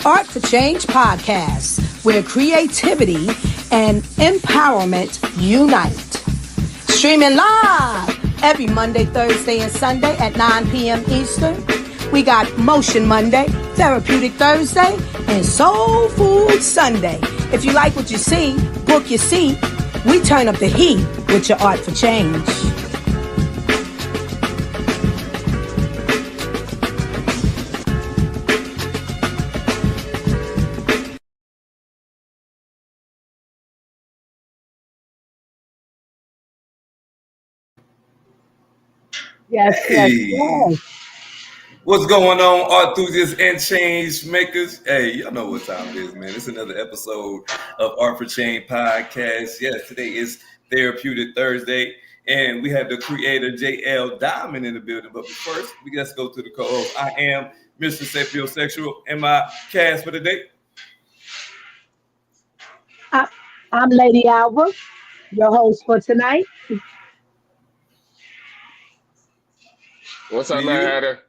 Art for Change podcast, where creativity and empowerment unite. Streaming live every Monday, Thursday, and Sunday at 9 p.m. Eastern. We got Motion Monday, Therapeutic Thursday, and Soul Food Sunday. If you like what you see, book your seat. We turn up the heat with your Art for Change. Yes, yes, yes. What's going on, art enthusiasts and change makers? Hey, y'all know what time it is, man. It's another episode of Art for Change podcast. Yes, today is Therapeutic Thursday, and we have the creator JL Diamond in the building. But first, we just go to the co-host. I am Mr. Sapiosexual, and my cast for the day. I'm Lady Alva, your host for tonight. What's Be up, man? you. Hatter?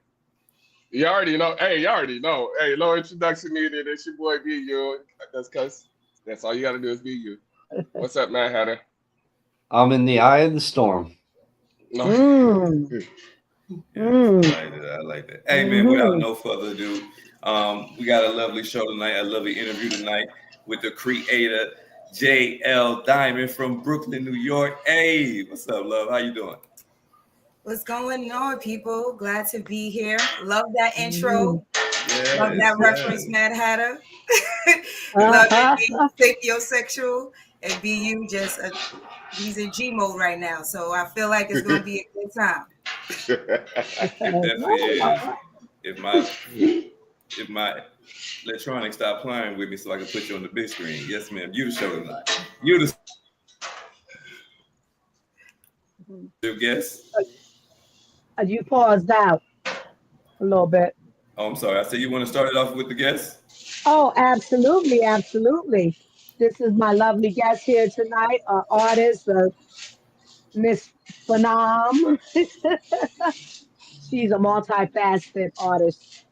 You already know. Hey, you already know. Hey, no introduction needed. It's your boy, Be You. That's because that's all you got to do is be you. What's up, man? Hatter? I'm in the eye of the storm. No. Mm, mm, I like that. Hey, man, without hmm no further ado, we got a lovely show tonight, a lovely interview tonight with the creator, JL Diamond from Brooklyn, New York. Hey, what's up, love? How you doing? What's going on, people? Glad to be here. Love that intro. Yes, Love that reference, Mad Hatter. Love it being sapiosexual and be you he's in G mode right now. So I feel like it's gonna be a good time. It definitely is. If my electronics stop playing with me so I can put you on the big screen. Yes, ma'am. You the show tonight. You the guest. You paused out a little bit. Oh, I'm sorry. I said you want to start it off with the guest? Oh, absolutely, absolutely. This is my lovely guest here tonight, artist, Miss Phenom. She's a multifaceted artist,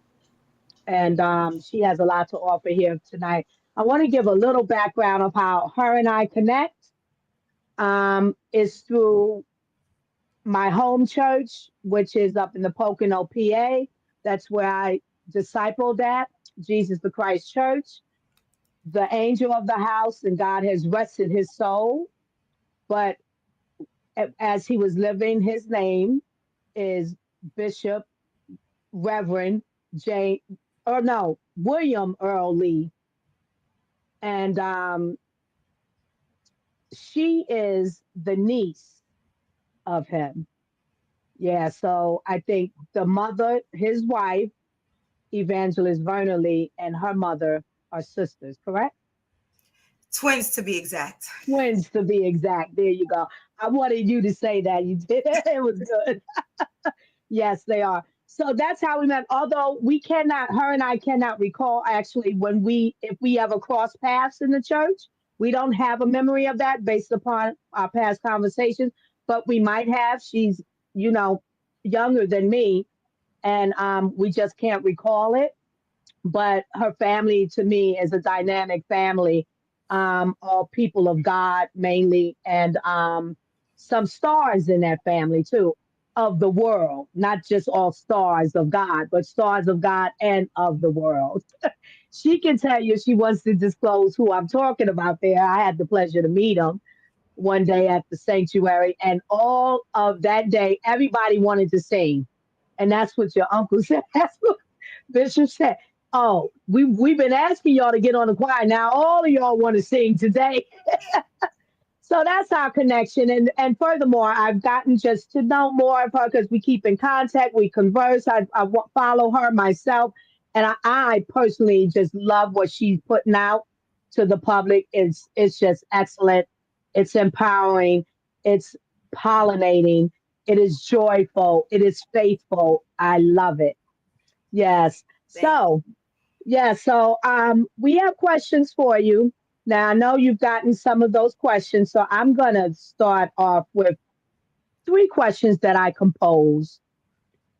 and she has a lot to offer here tonight. I want to give a little background of how her and I connect. Is through my home church, which is up in the Pocono, PA. That's where I discipled at, Jesus the Christ Church. The angel of the house, and God has rested his soul. But as he was living, his name is Bishop Reverend J. Or no, William Earl Lee. And she is the niece of him. Yeah, so I think the mother, his wife, Evangelist Verna Lee, and her mother are sisters, correct? Twins to be exact. Twins to be exact. There you go. I wanted you to say that. You did. It was good. Yes, they are. So that's how we met. Although we cannot, her and I cannot recall actually if we ever crossed paths in the church. We don't have a memory of that based upon our past conversations, but we might have. She's, you know, younger than me, and we just can't recall it. But her family to me is a dynamic family, all people of God mainly, and some stars in that family too, of the world, not just all stars of God, but stars of God and of the world. She can tell you if she wants to disclose who I'm talking about there. I had the pleasure to meet him one day at the sanctuary, and all of that day, everybody wanted to sing. And that's what your uncle said. That's what Bishop said. Oh, we've been asking y'all to get on the choir. Now all of y'all want to sing today. So that's our connection. And furthermore, I've gotten just to know more of her because we keep in contact, we converse. Follow her myself. And I personally just love what she's putting out to the public. It's just excellent. It's empowering. It's pollinating. It is joyful. It is faithful. I love it. Yes. So, yeah, so we have questions for you. Now, I know you've gotten some of those questions, so I'm going to start off with three questions that I composed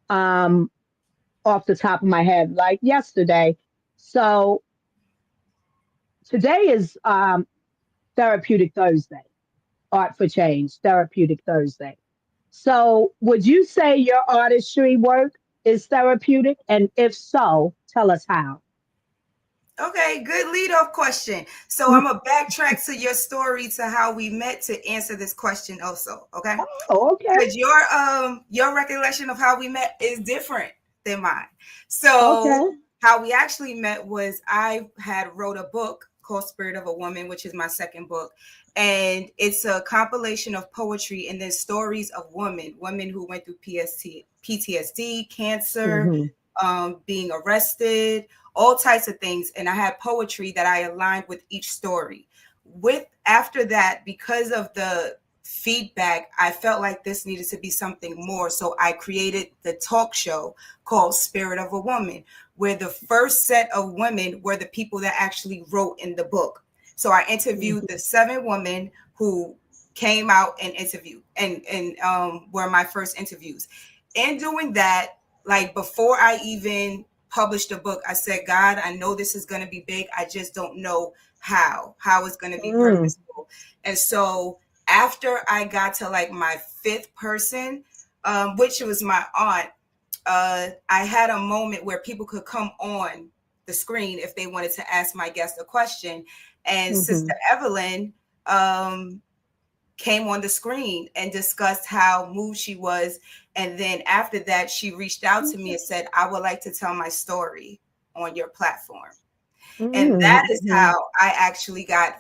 off the top of my head, like yesterday. So today is Therapeutic Thursday, Art for Change, Therapeutic Thursday. So, would you say your artistry work is therapeutic? And if so, tell us how. Okay, good lead off question. So I'm gonna backtrack to your story to how we met to answer this question also. Okay. Oh, okay. Because your recollection of how we met is different than mine. So Okay. how we actually met was I had wrote a book called Spirit of a Woman, which is my second book. And it's a compilation of poetry and then stories of women who went through PTSD, cancer, Hmm. being arrested, all types of things. And I had poetry that I aligned with each story. With after that, because of the feedback, I felt like this needed to be something more. So I created the talk show called Spirit of a Woman, where the first set of women were the people that actually wrote in the book. So I interviewed the 7 women who came out and interviewed and were my first interviews. In doing that, like before I even published a book, I said, God, I know this is going to be big. I just don't know how it's going to be Mm, purposeful. And so after I got to like my 5th person, which was my aunt, I had a moment where people could come on the screen if they wanted to ask my guest a question. And hmm. Sister Evelyn came on the screen and discussed how moved she was. And then after that, she reached out to me and said, I would like to tell my story on your platform. And that is Hmm. how I actually got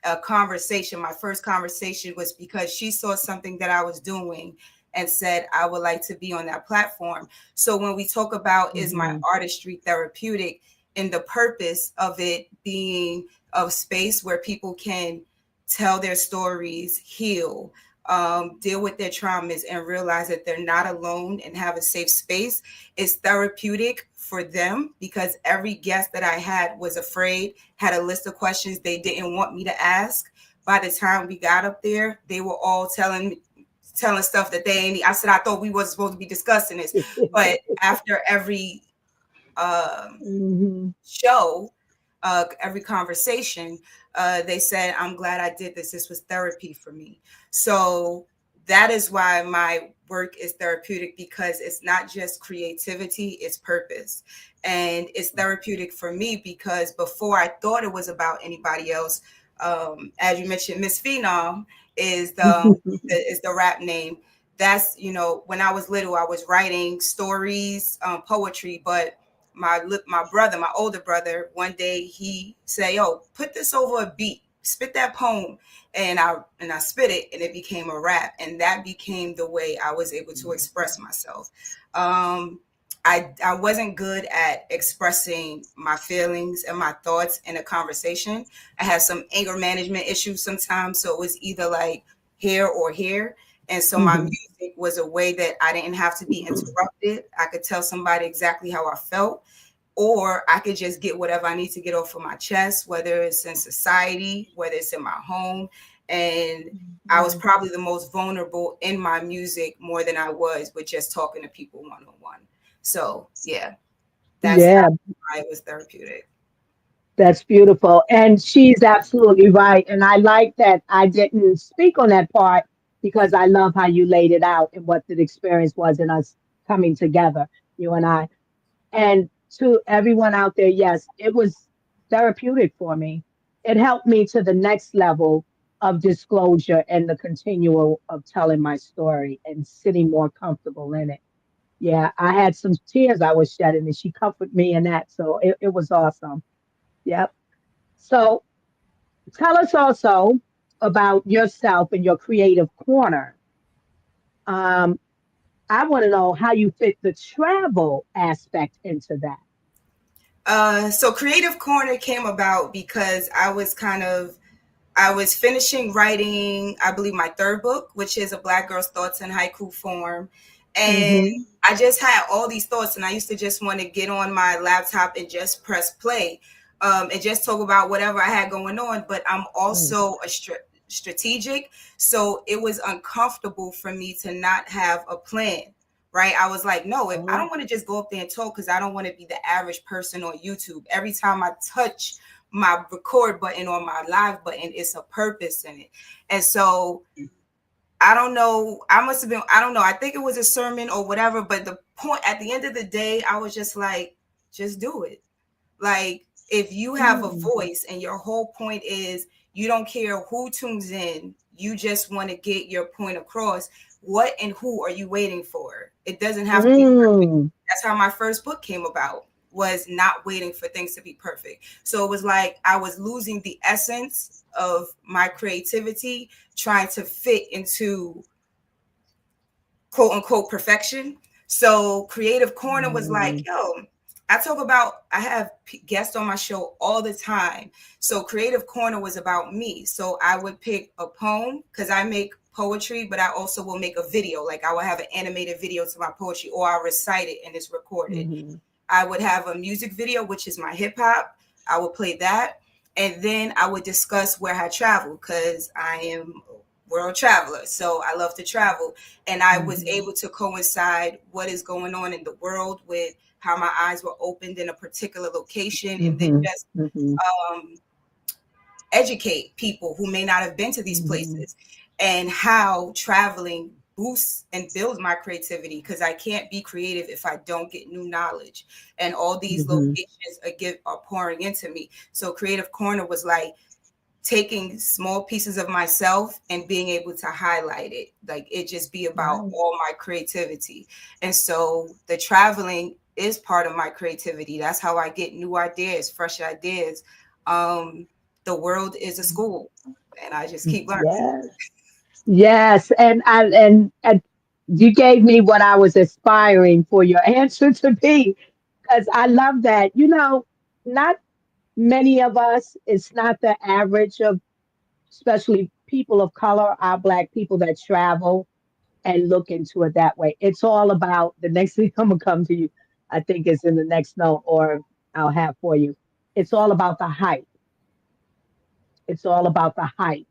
a conversation. My first conversation was because she saw something that I was doing and said, I would like to be on that platform. So when we talk about is my Hmm. artistry therapeutic, and the purpose of it being a space where people can tell their stories, heal, deal with their traumas, and realize that they're not alone and have a safe space is therapeutic for them, because every guest that I had was afraid, had a list of questions they didn't want me to ask. By the time we got up there, they were all telling stuff that they ain't. I said I thought we wasn't supposed to be discussing this, but after every Hmm. show, every conversation, they said, I'm glad I did this. This was therapy for me. So that is why my work is therapeutic, because it's not just creativity, it's purpose. And it's therapeutic for me because before I thought it was about anybody else, as you mentioned, Miss Phenom is the rap name. That's, when I was little, I was writing stories, poetry, but my brother, my older brother, one day he said, "Yo, put this over a beat, spit that poem," and I spit it, and it became a rap, and that became the way I was able to express myself. Um, I wasn't good at expressing my feelings and my thoughts in a conversation. I had some anger management issues sometimes, so it was either like here or here. And so my Hmm. music was a way that I didn't have to be interrupted. I could tell somebody exactly how I felt, or I could just get whatever I need to get off of my chest, whether it's in society, whether it's in my home. And I was probably the most vulnerable in my music more than I was with just talking to people one on one. So yeah, that's how Yeah, I was therapeutic. that's beautiful. And she's absolutely right. And I like that I didn't speak on that part because I love how you laid it out and what the experience was in us coming together, you and I. And to everyone out there, yes, it was therapeutic for me. It helped me to the next level of disclosure and the continual of telling my story and sitting more comfortable in it. Yeah, I had some tears I was shedding, and she comforted me in that. So it was awesome. Yep. So tell us also about yourself and your creative corner. Um, I want to know how you fit the travel aspect into that. So Creative Corner came about because I was finishing writing, I believe, my 3rd book, which is A Black Girl's Thoughts in Haiku Form. And Mm-hmm. I just had all these thoughts, and I used to just want to get on my laptop and just press play, and just talk about whatever I had going on. But I'm also a strategic. So it was uncomfortable for me to not have a plan. Right. I was like, no, if I Oh, don't want to just go up there and talk, because I don't want to be the average person on YouTube. Every time I touch my record button or my live button. It's a purpose in it. And so I don't know. I must have been, I don't know. I think it was a sermon or whatever. But the point at the end of the day, I was just like, just do it. Like, if you have a voice and your whole point is you don't care who tunes in, you just want to get your point across, what and who are you waiting for? It doesn't have to be perfect. That's how my first book came about, was not waiting for things to be perfect. So it was like I was losing the essence of my creativity, trying to fit into quote unquote perfection. So Creative Corner was like, yo, I have guests on my show all the time. So Creative Corner was about me. So I would pick a poem, because I make poetry, but I also will make a video. Like, I will have an animated video to my poetry, or I'll recite it and it's recorded. I would have a music video, which is my hip hop. I would play that. And then I would discuss where I travel, because I am world traveler. So I love to travel. And I was able to coincide what is going on in the world with how my eyes were opened in a particular location, and then just educate people who may not have been to these places, and how traveling boosts and builds my creativity, because I can't be creative if I don't get new knowledge. And all these locations are pouring into me. So Creative Corner was like taking small pieces of myself and being able to highlight it, like it just be about all my creativity. And so the traveling is part of my creativity. That's how I get new ideas, fresh ideas. The world is a school, and I just keep learning. Yes, and you gave me what I was aspiring for your answer to be, because I love that. Not many of us, it's not the average of, especially people of color, our Black people that travel and look into it that way. It's all about the next thing I'm gonna come to you. I think is in the next note, or I'll have for you. It's all about the hype. It's all about the hype.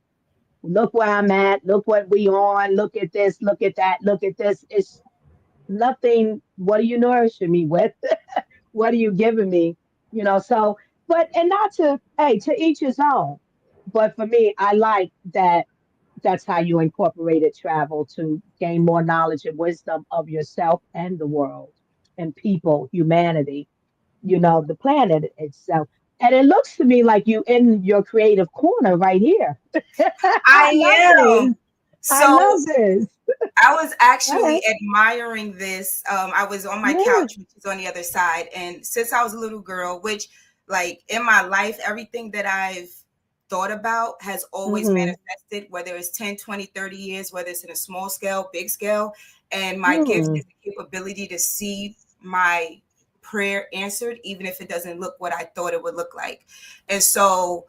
Look where I'm at. Look what we on. Look at this. Look at that. Look at this. It's nothing. What are you nourishing me with? What are you giving me? So, but, and not to, hey, to each his own. But for me, I like that that's how you incorporated travel to gain more knowledge and wisdom of yourself and the world and people, humanity, the planet itself. And it looks to me like you in your creative corner right here. I love I this. am. I So love this. I was actually Right. admiring this. I was on my Yeah. couch, which is on the other side. And since I was a little girl, which, like, in my life, everything that I've thought about has always Mm-hmm. manifested, whether it's 10, 20, 30 years, whether it's in a small scale, big scale. And my gift Mm. is the capability to see my prayer answered, even if it doesn't look what I thought it would look like. And so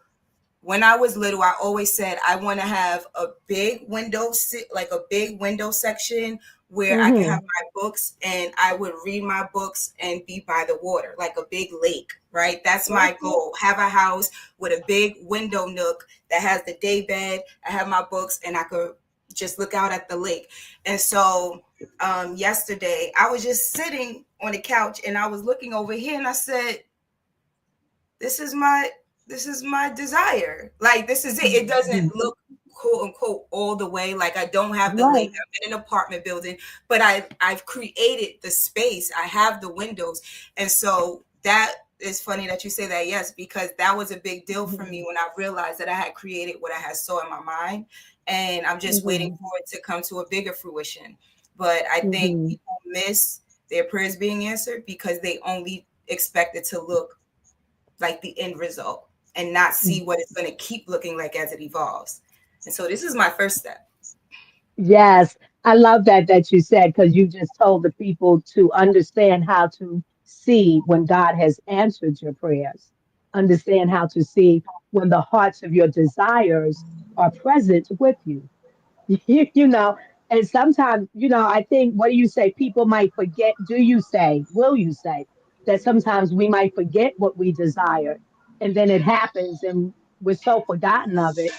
when I was little, I always said I want to have a big window, like a big window section where I can Mm-hmm. have my books, and I would read my books and be by the water, like a big lake, right? That's my Okay. goal. Have a house with a big window nook that has the day bed. I have my books, and I could just look out at the lake. And so yesterday, I was just sitting on the couch, and I was looking over here, and I said, this is my desire. Like, this is it. It doesn't look quote unquote all the way. Like, I don't have the lake. Right. I'm in an apartment building, but I've created the space. I have the windows. And so that is funny that you say that, yes, because that was a big deal for me when I realized that I had created what I had saw in my mind. And I'm just waiting Mm-hmm. for it to come to a bigger fruition. But I think Mm-hmm. people miss their prayers being answered because they only expect it to look like the end result and not see what it's going to keep looking like as it evolves. And so this is my first step. Yes, I love that you said, because you just told the people to understand how to see when God has answered your prayers. Understand how to see when the hearts of your desires are present with you. you know, and sometimes, I think, what do you say? People might forget. Will you say that sometimes we might forget what we desire, and then it happens, and we're so forgotten of it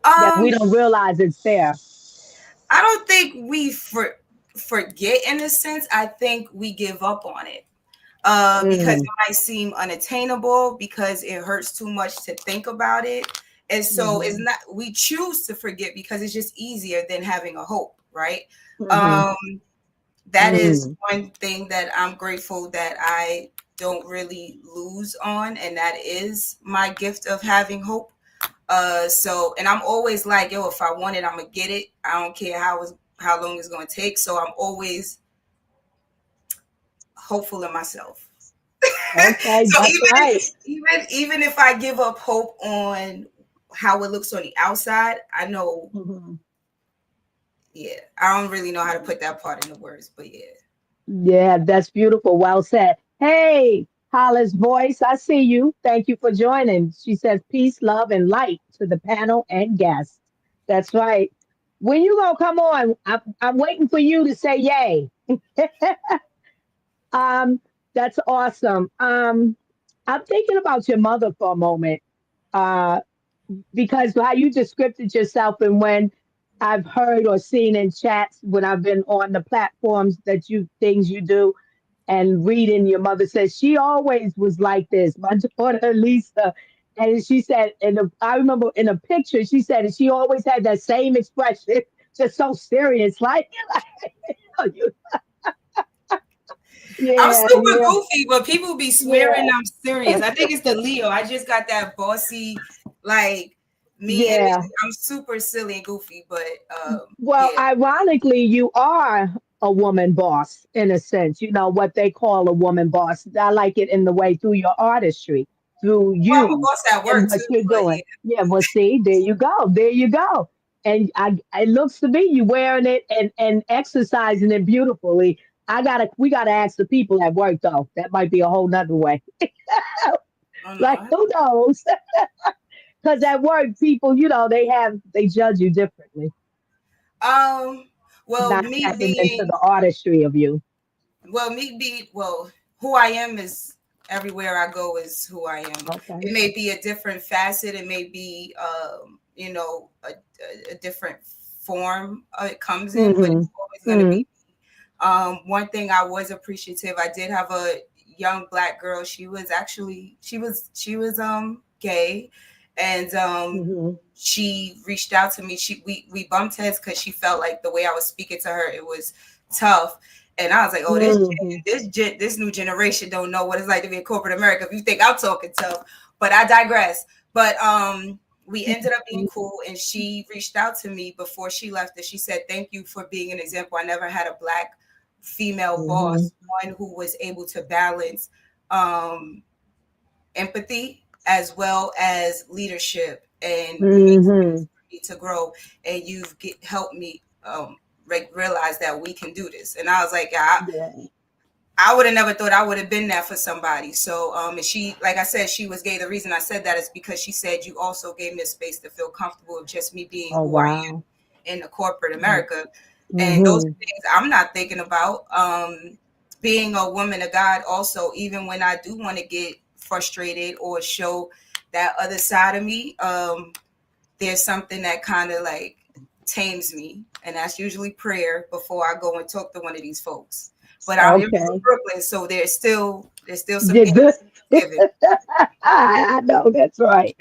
that we Um, don't realize it's there. I don't think we forget in a sense. I think we give up on it. because it might seem unattainable, because it hurts too much to think about it. And so it's not, we choose to forget because it's just easier than having a hope, right? That is one thing that I'm grateful that I don't really lose on, and that is my gift of having hope. So, and I'm always like, yo, if I want it, I'm gonna get it. I don't care how long it's gonna take. So I'm always hopeful in myself. Okay, So that's right. even if I give up hope on how it looks on the outside, I know. Yeah, I don't really know how to put that part into words, but yeah. Yeah, that's beautiful. Well said. Hey, Hollis Voice, I see you. Thank you for joining. She says peace, love, and light to the panel and guests. That's right. When you gonna come on? I'm waiting for you to say yay. um, that's awesome. I'm thinking about your mother for a moment. Uh, because how you described yourself, and when I've heard or seen in chats when I've been on the platforms that you things you do and reading, your mother says she always was like this. My daughter Lisa, and she said, I remember in a picture she said she always had that same expression, just so serious, like, you, I'm yeah, super yeah, goofy, but people be swearing yeah, I'm serious. I think it's the Leo. I just got that bossy, like me yeah. energy. I'm super silly and goofy, but Well, yeah. ironically, you are a woman boss in a sense. You know what they call a woman boss. I like it in the way through your artistry, through Well, I'm a you boss at and work what too, you're but doing. yeah. Yeah, well, see, there you go, there you go. And it looks to me you wearing it and exercising it beautifully. We gotta ask the people at work though. That might be a whole nother way. Oh Like no. who knows? Because at work, people, they judge you differently, Um. Well, not me tapping into being the artistry of you. who I am is everywhere I go is who I am. Okay. It may be a different facet. It may be, a different form it comes in, but Mm-hmm. it's always going to Mm-hmm. be. One thing I was appreciative. I did have a young Black girl. She was gay, and Mm-hmm. she reached out to me. We bumped heads because she felt like the way I was speaking to her, it was tough. And I was like, oh, Mm-hmm. this new generation don't know what it's like to be in corporate America. If you think I'm talking tough, but I digress. But we ended up being cool, and she reached out to me before she left, and she said, thank you for being an example. I never had a Black female Mm-hmm. boss, one who was able to balance um, empathy as well as leadership, and make Mm-hmm. space for me to grow. And helped me realize that we can do this. And I was like, Yeah. I would have never thought I would have been there for somebody. So, and she, like I said, she was gay. The reason I said that is because she said you also gave me a space to feel comfortable with just me being Oh who I wow. am in the corporate America. And those Mm-hmm. are things I'm not thinking about. Being a woman of God, also, even when I do want to get frustrated or show that other side of me, there's something that kind of like tames me, and that's usually prayer before I go and talk to one of these folks. But I'm in Okay. Brooklyn, so there's still some You're games good. given. I know that's right.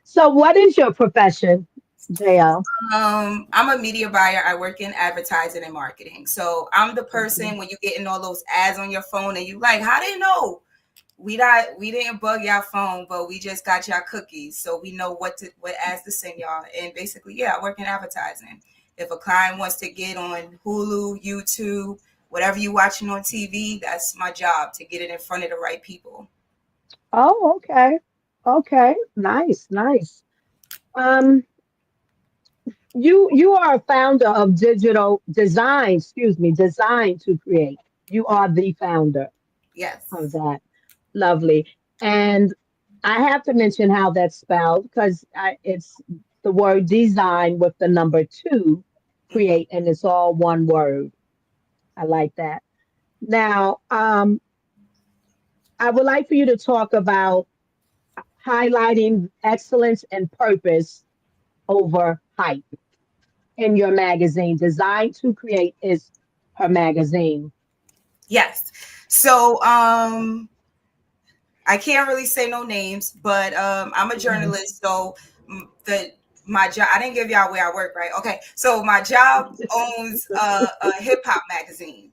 So, what is your profession, JL? I'm a media buyer. I work in advertising and marketing. So I'm the Mhm. person when you getting all those ads on your phone and you like, how they know? We didn't bug y'all phone, but we just got y'all cookies, so we know what ads to send y'all. And basically, yeah, I work in advertising. If a client wants to get on Hulu, YouTube, whatever you watching on TV, that's my job to get it in front of the right people. Oh, okay. Okay. Nice, nice. Um, you are a founder of digital design, excuse me, design to create. You are the founder of Yes. that. Lovely. And I have to mention how that's spelled because it's the word design with the number two, Mm-hmm. create, and it's all one word. I like that. Now, I would like for you to talk about highlighting excellence and purpose over hype in your magazine. Designed to Create is her magazine. Yes. So I can't really say no names, but I'm a journalist, so my job, I didn't give y'all where I work, right? Okay, so my job owns a hip hop magazine.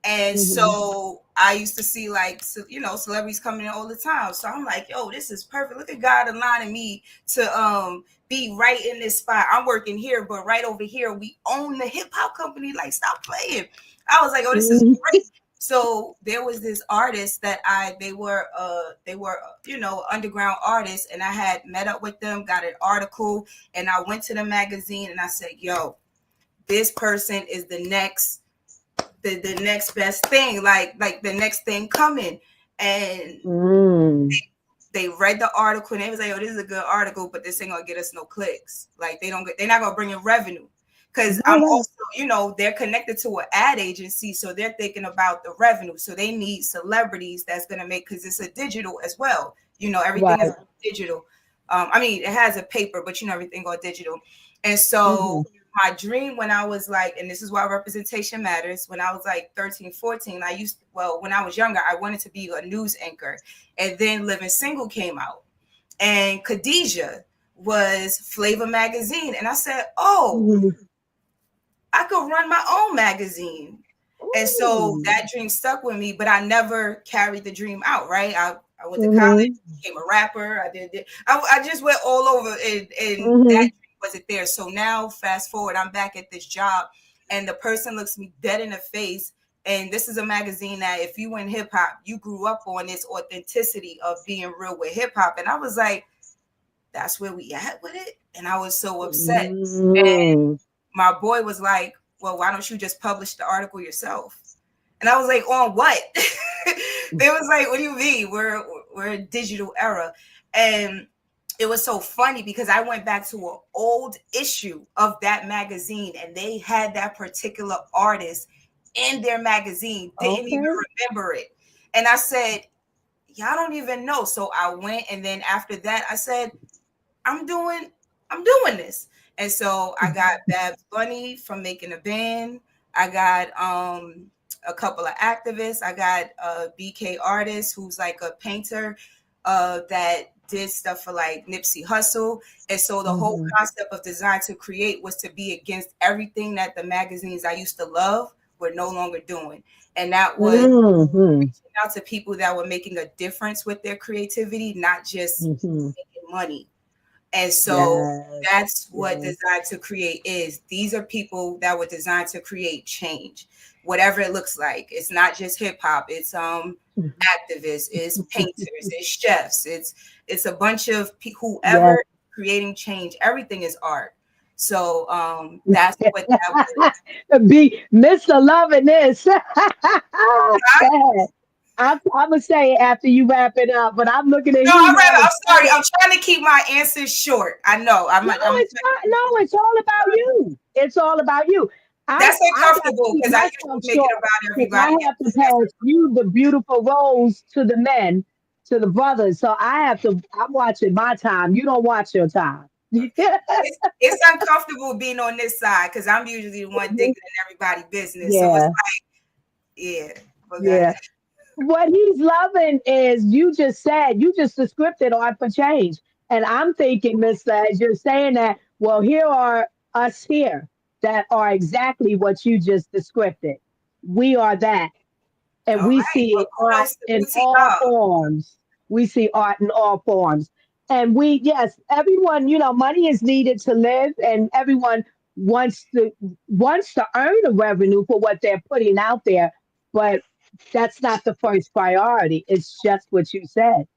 And so I used to see like, celebrities coming in all the time. So I'm like, yo, this is perfect. Look at God aligning me to be right in this spot. I'm working here, but right over here, we own the hip hop company. Like, stop playing. I was like, oh, this is great. So there was this artist that they were underground artists, and I had met up with them, got an article, and I went to the magazine and I said, yo, this person is the next best thing, like the next thing coming. And they read the article and they was like, oh, this is a good article, but this ain't gonna get us no clicks. Like they're not gonna bring in revenue. Because I'm also, they're connected to an ad agency, so they're thinking about the revenue. So they need celebrities that's gonna make, because it's a digital as well. Everything is digital. I mean, it has a paper, but everything on digital. And so my dream when I was like, and this is why representation matters, when I was like 13, 14, when I was younger, I wanted to be a news anchor. And then Living Single came out. And Khadijah was Flavor Magazine. And I said, I could run my own magazine. And so that dream stuck with me, but I never carried the dream out, right? I went to college, became a rapper. I just went all over, and that dream wasn't there. So now, fast forward, I'm back at this job, and the person looks me dead in the face. And this is a magazine that if you in hip hop, you grew up on this authenticity of being real with hip hop. And I was like, that's where we at with it. And I was so upset. And my boy was like, well, why don't you just publish the article yourself? And I was like, on what? They was like, what do you mean? We're a digital era. And it was so funny because I went back to an old issue of that magazine, and they had that particular artist in their magazine, didn't even remember it. And I said, y'all don't even know. So I went, and then after that, I said, I'm doing this. And so I got Babs Bunny from making a band. I got a couple of activists. I got a BK artist who's like a painter that did stuff for like Nipsey Hussle. And so the whole concept of Design to Create was to be against everything that the magazines I used to love were no longer doing. And that was reaching out to people that were making a difference with their creativity, not just making money. And so that's what Design to Create is. These are people that were designed to create change, whatever it looks like. It's not just hip hop. It's activists, it's painters, it's chefs, it's a bunch of whoever creating change. Everything is art. So that's what that was. Be Mr. Loving this. I'm gonna say it after you wrap it up, but I'm looking at you. I'm sorry. I'm trying to keep my answers short. I know. It's all about you. It's all about you. That's uncomfortable because I used to make it about everybody. I have to pass you the beautiful roles to the men, to the brothers. So I'm watching my time. You don't watch your time. It's uncomfortable being on this side because I'm usually the one digging in everybody's business. So it's like, What he's loving is you just described art for change. And I'm thinking, Mister, as you're saying that, well, here are us here that are exactly what you just described. We are that. And we see art in all forms. We see art in all forms. And everyone, money is needed to live, and everyone wants to earn a revenue for what they're putting out there. But that's not the first priority. It's just what you said.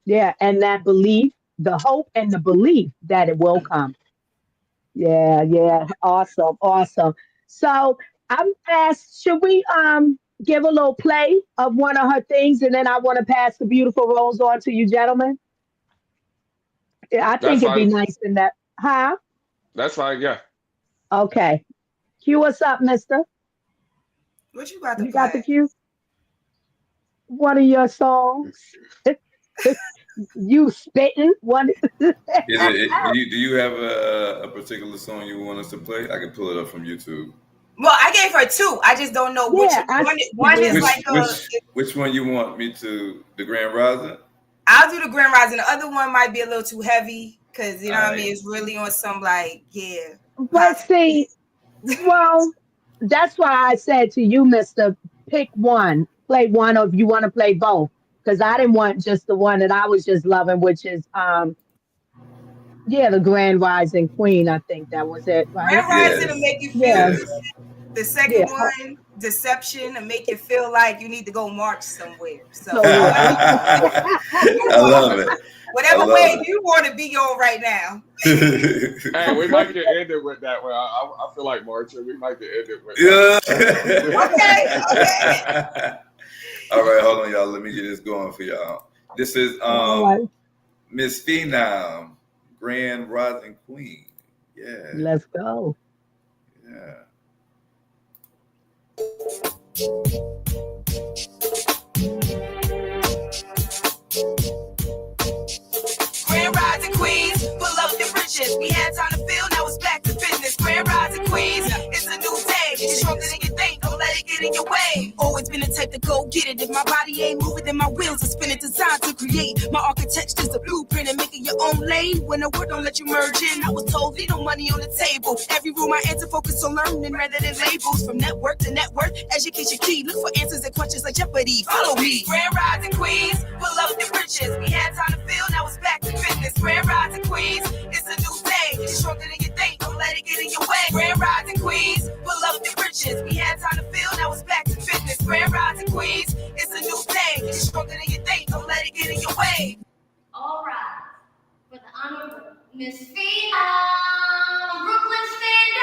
Yeah. And that belief, the hope and the belief that it will come. Yeah. Awesome. So I'm asked, should we give a little play of one of her things, and then I want to pass the beautiful rose on to you, gentlemen? Yeah, I think it'd be nice in that. Huh? That's fine, yeah. Okay. Cue us up, mister. What you got to play? Got the cue? One of your songs. You spitting one. Do you have a particular song you want us to play? I can pull it up from YouTube. Well, I gave her 2. I just don't know which Yeah, one is yeah. like Which one you want me to the Grand Rising? I'll do the Grand Rising. The other one might be a little too heavy because you know what I Alright. mean. It's really on some like But see, well, that's why I said to you, Mister, pick one, play one, or if you want to play both, because I didn't want just the one that I was just loving, which is yeah, the Grand Rising Queen. I think that was it, right? Grand Rising to Yes. make you feel Yeah, good. The second yeah, one, Deception, to make you feel like you need to go march somewhere. So totally. I love it. I whatever love way you want to be on right now. it. Hey, we might get ended with that one. I feel like marching. We might get ended with Yeah. Okay. All right, hold on, y'all. Let me get this going for y'all. This is All right, Miss Phenom, Grand Rising Queen. Yeah, let's go. yeah. Grand Rising Queens, pull up the riches. We had time to feel, now it's back to business. Grand Rising Queens, it's a new day. It's stronger than you think, don't let it get in your way. Always been the type to go get it. If my body ain't moving, then my wheels are spinning. Designed to create. My architecture's a blueprint and making your own lane. When the word don't let you merge in, I was told leave no money on the table. Every room I enter, focus on learning rather than labels. From network to network, education key. Look for answers and questions like Jeopardy. Follow me. Grand Rising Queens, pull up the riches. We had time to feel, now it's back to business. Grand Rising Queens, it's a new day. It's stronger than you think, don't let it get in your way. Grand Rising Queens, pull up the riches. We had time to feel, now it's back to business. Grand Rising Queens, it's a new day. It's stronger than you think, don't let it get in your way. All right, for the honorable Miss Phenom, Brooklyn, stand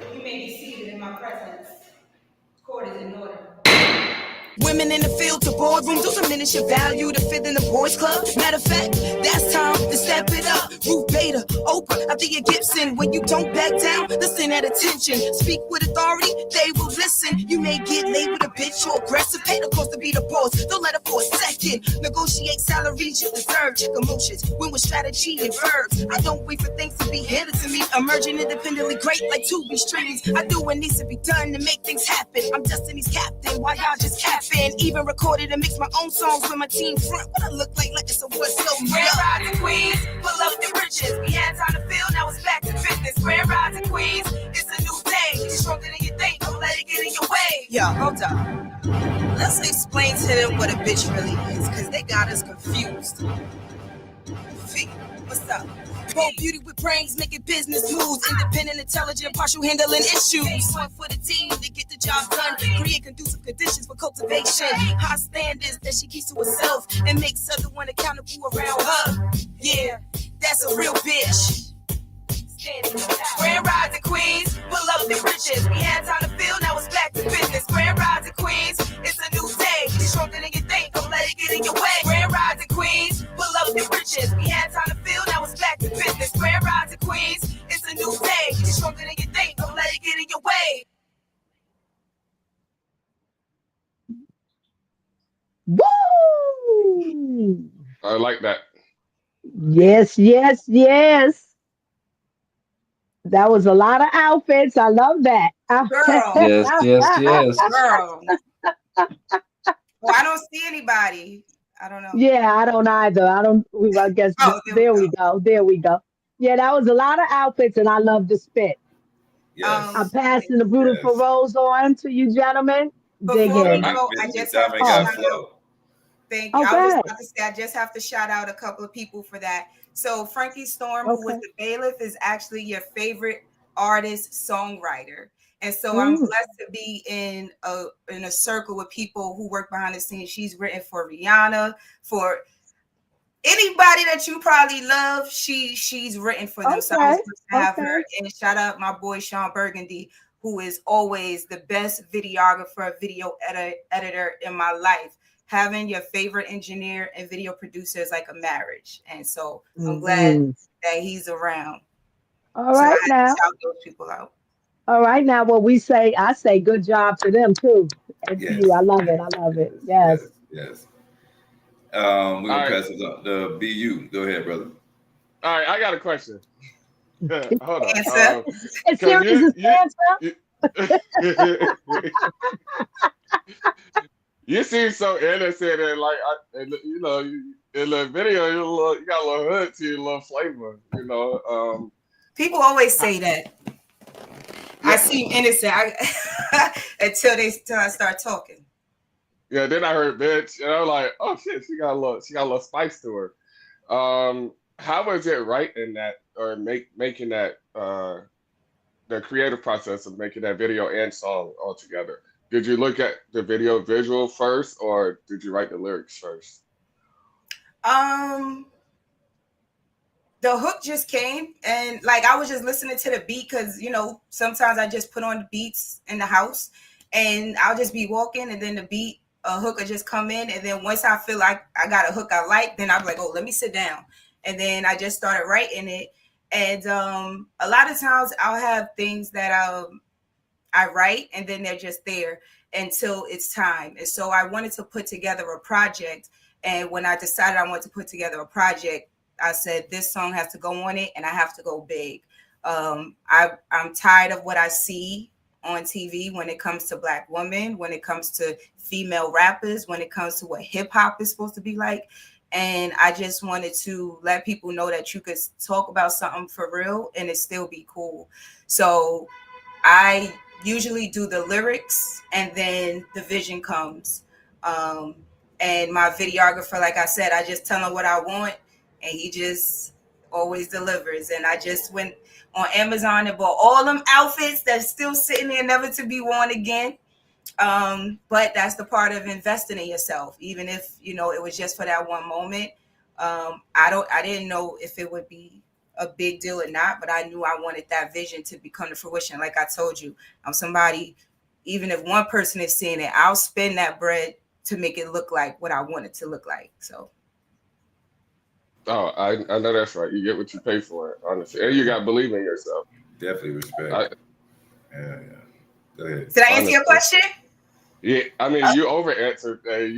up. You may be seated in my presence. Court is in order. Women in the field to boardroom, don't diminish your value to fit in the boys club. Matter of fact, that's time to step it up. Ruth Bader, Oprah, Althea Gibson. When you don't back down, listen at attention. Speak with authority, they will listen. You may get labeled a bitch or aggressive. Pay the cost to be the boss, don't let her for a second. Negotiate salaries you deserve. Check emotions, win with strategy and verbs. I don't wait for things to be handed to me. Emerging independently great like 2B strings. I do what needs to be done to make things happen. I'm Destiny's captain, while y'all just capping. Even recorded and mix my own songs with my team front. What I look like it's a what's so Grand Rising Queens, pull up the riches. We had time to feel, now it's back to business. Grand Rising Queens, it's a new day. It's stronger than you think, don't let it get in your way. Yo, hold up. Let's explain to them what a bitch really is, because they got us confused. Fee, what's up? Bold beauty with brains, making business moves. Independent, intelligent, partial handling issues. One for the team to get the job done. Create conducive conditions for cultivation. High standards that she keeps to herself and makes everyone accountable around her. Yeah, that's a real bitch. Grand Rising Queens, pull up the riches. We had time to feel, now it's back to business. Grand Rising Queens, it's a new day. It's stronger than you think, don't let it get in your way. Grand Rising Queens, pull up the riches. We had time to feel, now it's back to business. Grand Rising Queens, it's a new day. It's stronger than you think, don't let it get in your way. Woo! I like that. Yes, yes, yes. That was a lot of outfits. I love that. Girl, Yes, yes, yes. girl. Well, I don't see anybody. I don't know. Yeah, I don't either. I guess Oh, there we go. There we go. Yeah, that was a lot of outfits, and I love the spit. I'm Yes. passing the beautiful Yes. rose on to you, gentlemen. Dig Before we in. go, I Miss just have to Diamond Oh, got shout out. flow. Thank you. I was just okay. about to say I just have to shout out a couple of people for that. So Frankie Storm, who was Okay. the bailiff, is actually your favorite artist songwriter. And so I'm Mm, blessed to be in a circle with people who work behind the scenes. She's written for Rihanna, for anybody that you probably love. She's written for them. So I was okay. blessed to have her. Okay. And shout out my boy Sean Burgundy, who is always the best videographer, video editor in my life. Having your favorite engineer and video producer is like a marriage. And so I'm glad Mhm. that he's around. All So I right had to now. shout those people out. All right now. What we say, I say good job to them too. And to you. Yes. I love it. I love it. Yes. Yes. Yes. We're All gonna right. pass it on. The BU. Go ahead, brother. All right, I got a question. Hold on. Answer. It's Because serious as answer. you, you seem so innocent and like, you know, in the video, you got a little hood to you, a little flavor, you know. People always say that. I Yeah, seem innocent until I start talking. yeah. Then I heard bitch, and I'm like, oh shit, she got a little spice to her. How was it writing that or making that the creative process of making that video and song all together? Did you look at the video visual first, or did you write the lyrics first? Um, the hook just came, and like I was just listening to the beat because sometimes I just put on the beats in the house, and I'll just be walking, and then the beat a hook will just come in, and then once I feel like I got a hook I like, then I'm like, oh, let me sit down, and then I just started writing it, and a lot of times I'll have things that I write, and then they're just there until it's time. And so I wanted to put together a project. And when I decided I wanted to put together a project, I said, this song has to go on it and I have to go big. I'm tired of what I see on TV when it comes to Black women, when it comes to female rappers, when it comes to what hip hop is supposed to be like. And I just wanted to let people know that you could talk about something for real and it still be cool. So I usually do the lyrics and then the vision comes. Um, and my videographer, like I said, I just tell him what I want and he just always delivers. And I just went on Amazon and bought all them outfits that's still sitting there, never to be worn again. But that's the part of investing in yourself, even if it was just for that one moment. I didn't know if it would be a big deal or not, but I knew I wanted that vision to become to fruition. Like I told you, I'm somebody, even if one person is seeing it, I'll spend that bread to make it look like what I want it to look like. So Oh, I know that's right. You get what you pay for, honestly, and you got to believe in yourself. Definitely respect. I, Yeah. Go ahead. did I answer your honestly, question? yeah. I mean, you over answered. Hey,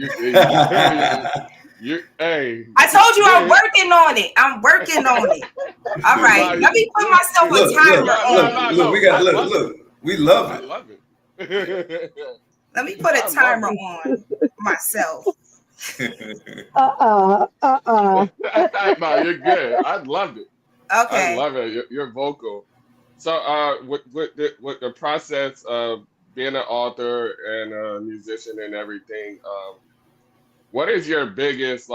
hey, I told you I'm yeah. working on it. I'm working on it. All right. Nah, Let me put myself a timer on. Look. We got I love it. look. We love I it. love it. Let me put a I love timer it. on myself. No, you're good. I love it. I Okay. love it. You're vocal. So, with the process of being an author and a musician and everything, what is your biggest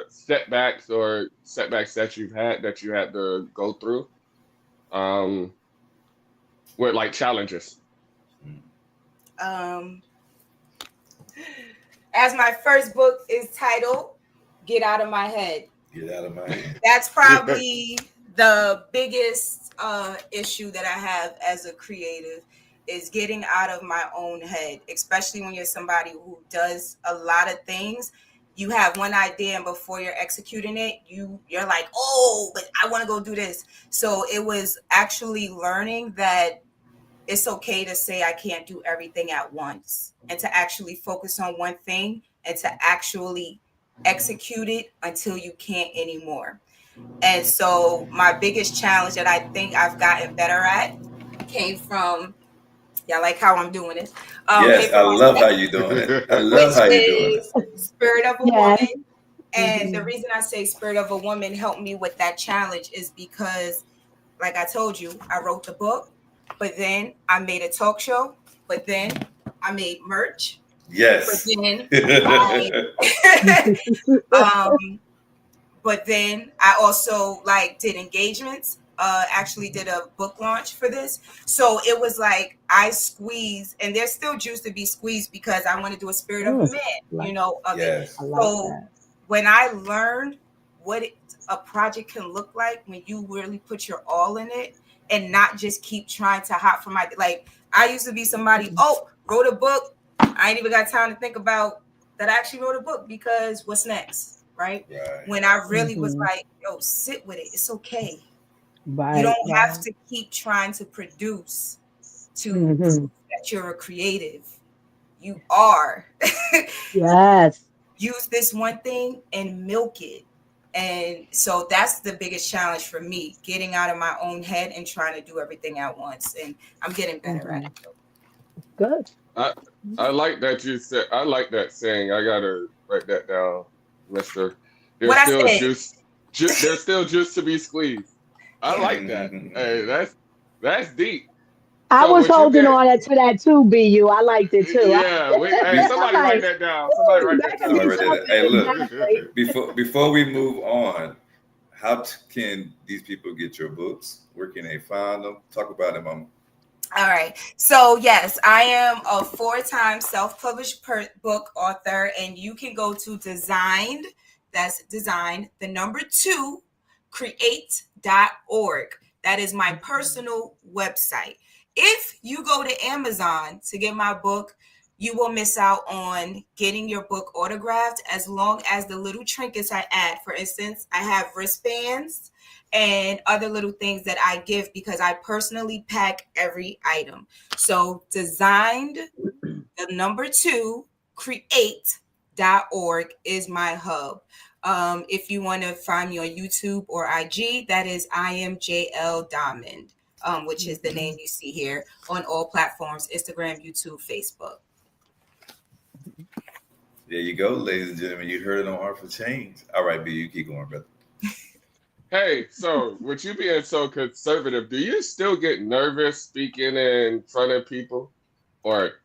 setbacks that you've had that you had to go through, um, with like challenges? Um, as my first book is titled Get Out of My Head. Get out of my head. That's probably the biggest issue that I have as a creative is getting out of my own head, especially when you're somebody who does a lot of things. You have one idea and before you're executing it, you're like, oh, but I want to go do this. So it was actually learning that it's okay to say I can't do everything at once and to actually focus on one thing and to actually execute it until you can't anymore. And so my biggest challenge that I think I've gotten better at came from, yeah, like how I'm doing it. Came Yes, I from my love how second, you're doing it. I love which how you're doing it. is Spirit of a Yes. Woman. And the reason I say Spirit of a Woman helped me with that challenge is because, like I told you, I wrote the book, but then I made a talk show, but then I made merch, but Yes. then I but then I also did engagements, actually did a book launch for this. So it was like I squeezed, and there's still juice to be squeezed because I want to do a Spirit of a Man, of it. Yes. I like So that. when I learned what a project can look like when you really put your all in it and not just keep trying to hop from I used to be somebody, wrote a book. I ain't even got time to think about that I actually wrote a book because what's next, right? Right. When I really was like, yo, sit with it. It's okay. You Right. don't have to keep trying to produce to prove that you're a creative. You are. Yes. Use this one thing and milk it And so that's the biggest challenge for me, getting out of my own head and trying to do everything at once. And I'm getting better at it. Good. I I like that you said. I like that saying. I gotta write that down, Mister. What There's I still said. juice. There's still juice to be squeezed. I Yeah. like that. Hey, that's deep. I So was what you holding get? on to that too, BU. I liked it too. Yeah. Hey, Be- I'm somebody write like, that down. Somebody write that that could Somebody be write that down. something Hey, look, exactly. before we move on, how can these people get your books? Where can they find them? Talk about it, Mama. All right. So, yes, I am a 4-time self-published book author, and you can go to Designed, that's Design, the number 2, create.org. That is my personal website. If you go to Amazon to get my book, you will miss out on getting your book autographed as long as the little trinkets I add. For instance, I have wristbands and other little things that I give because I personally pack every item. So Designed, the number 2, create.org is my hub. If you want to find me on YouTube or IG, that is I am JL Domond, which is the name you see here on all platforms, Instagram, YouTube, Facebook. There you go, ladies and gentlemen. You heard it on Art for Change. All right, B, you keep going, brother. Hey, so with you being so conservative, do you still get nervous speaking in front of people, or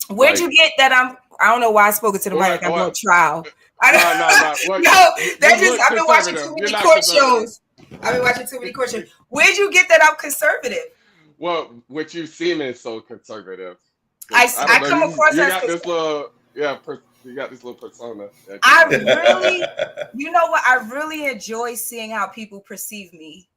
Where'd like you get that? I don't know why I spoke it to the mic like I'm on trial. no? What? No, You that's just look I've been watching conservative. too You're many not court conservative. shows. I've been watching too many court shows. Where'd you get that I'm conservative? Well, with you seeming so conservative, 'cause I don't I know. come across You as got this conservative. little you got this little persona. That I you got. really, you know what? I really enjoy seeing how people perceive me.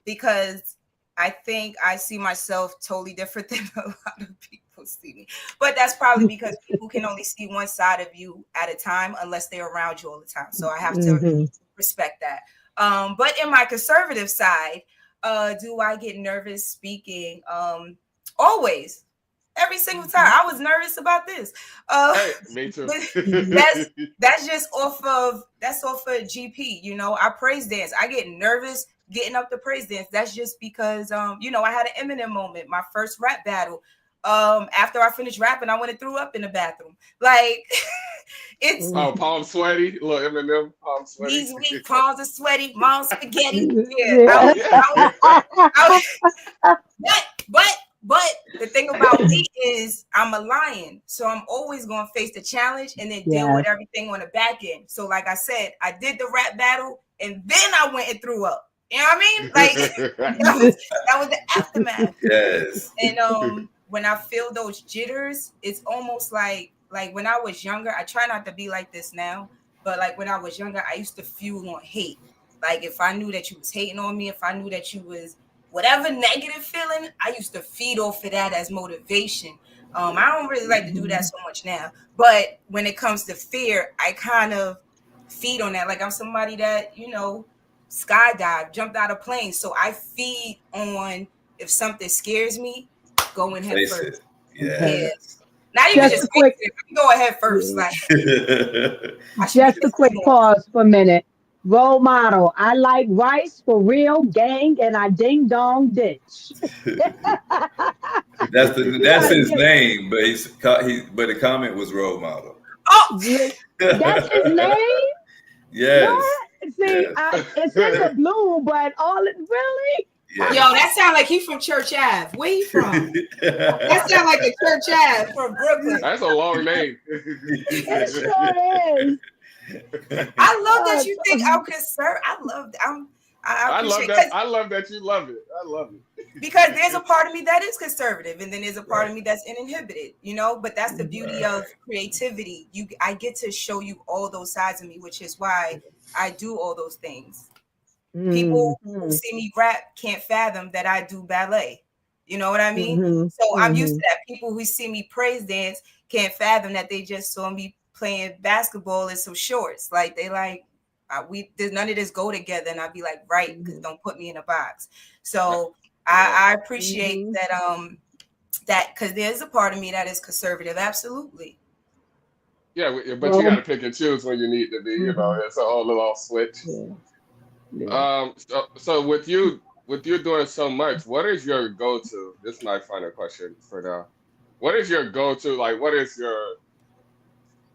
Because I think I see myself totally different than a lot of people see me. But that's probably because people can only see one side of you at a time unless they're around you all the time. So I have to respect that. But in my conservative side, do I get nervous speaking? Always. Every single time. I was nervous about this. Hey, me too. That's just off of GP. You know, I praise dance. I get nervous getting up to praise dance. That's just because you know, I had an Eminem moment, my first rap battle. After I finished rapping, I went and threw up in the bathroom. Like it's palm sweaty, little Eminem, palm sweaty. these weak palms are sweaty, mom spaghetti. Yeah, Oh yeah. but the thing about me is I'm a lion, so I'm always going to face the challenge and then deal with everything on the back end. So, like I said, I did the rap battle and then I went and threw up. You know what I mean? Like that was the aftermath. Yes. And when I feel those jitters, it's almost like when I was younger. I try not to be like this now, but like when I was younger, I used to fuel on hate. Like if I knew that you was hating on me, if I knew that you was whatever negative feeling, I used to feed off of that as motivation. I don't really like to do that so much now, but when it comes to fear, I kind of feed on that. Like I'm somebody that, you know, skydive, jumped out of planes. So I feed on if something scares me, going head Face first. it. Yes. Now you can just face it. You can go ahead first. Like just a quick pause for a minute. Role model. I like rice for real, gang, and I ding dong ditch. That's his name, but but the comment was role model. Oh, that's his name. Yes. What? See, Yes. it's in the blue, but all it really. Yes. Yo, that sound like he from Church Ave. Where he from? That sound like a Church Ave from Brooklyn. That's a long name. It sure is. I love that you think I'm concerned. I love that. I love that. I love that you love it. I love it. Because there's a part of me that is conservative, and then there's a part of me that's uninhibited, you know. But that's the beauty of creativity. I get to show you all those sides of me, which is why I do all those things. People who see me rap can't fathom that I do ballet. You know what I mean? So I'm used to that. People who see me praise dance can't fathom that they just saw me playing basketball in some shorts. Like they like, none of this go together. And I'd be like, right, because don't put me in a box. So I appreciate that that because there's a part of me that is conservative. Absolutely. but you got to pick and choose when you need to be. You know, it's a whole little switch. Yeah. Yeah. So with you doing so much, what is your go-to? This is my final question for now. What is your go-to? Like, what is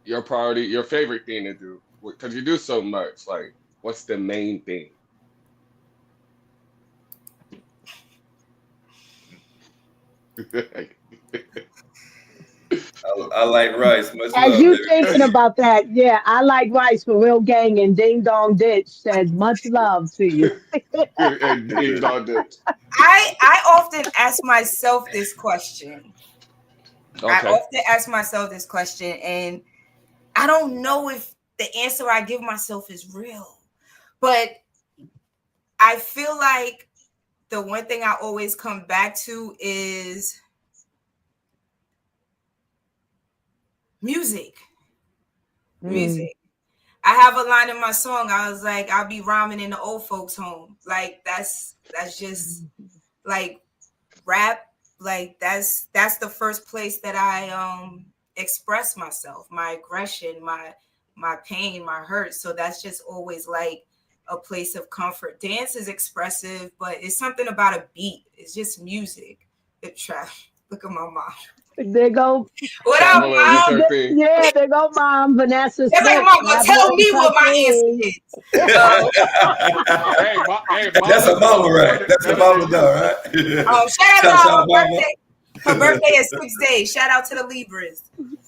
your priority, your favorite thing to do? Because you do so much. Like, what's the main thing? I like rice. Much As love, you baby. thinking about that, yeah, I like rice for real gang and Ding Dong Ditch says much love to you. And Ding Dong Ditch. I often ask myself this question. Okay. And I don't know if the answer I give myself is real, but I feel like the one thing I always come back to is music. Music. I have a line in my song. I was like, I'll be rhyming in the old folks' home. Like that's just like rap. Like that's the first place that I express myself, my aggression, my pain, my hurt. So that's just always like a place of comfort. Dance is expressive, but it's something about a beat. It's just music. It trap. Look at my mom. There go. What up, Pamela, mom? your thing. Yeah, there go Mom Vanessa They're like, Smith. mom, well, God tell me bless what her my answer thing. is. Hey, That's a mama's mama, more right? That's a better mama, than you. though, right? Shout out to Shout her out, mama. birthday. Her birthday is 6 days. Shout out to the Libras.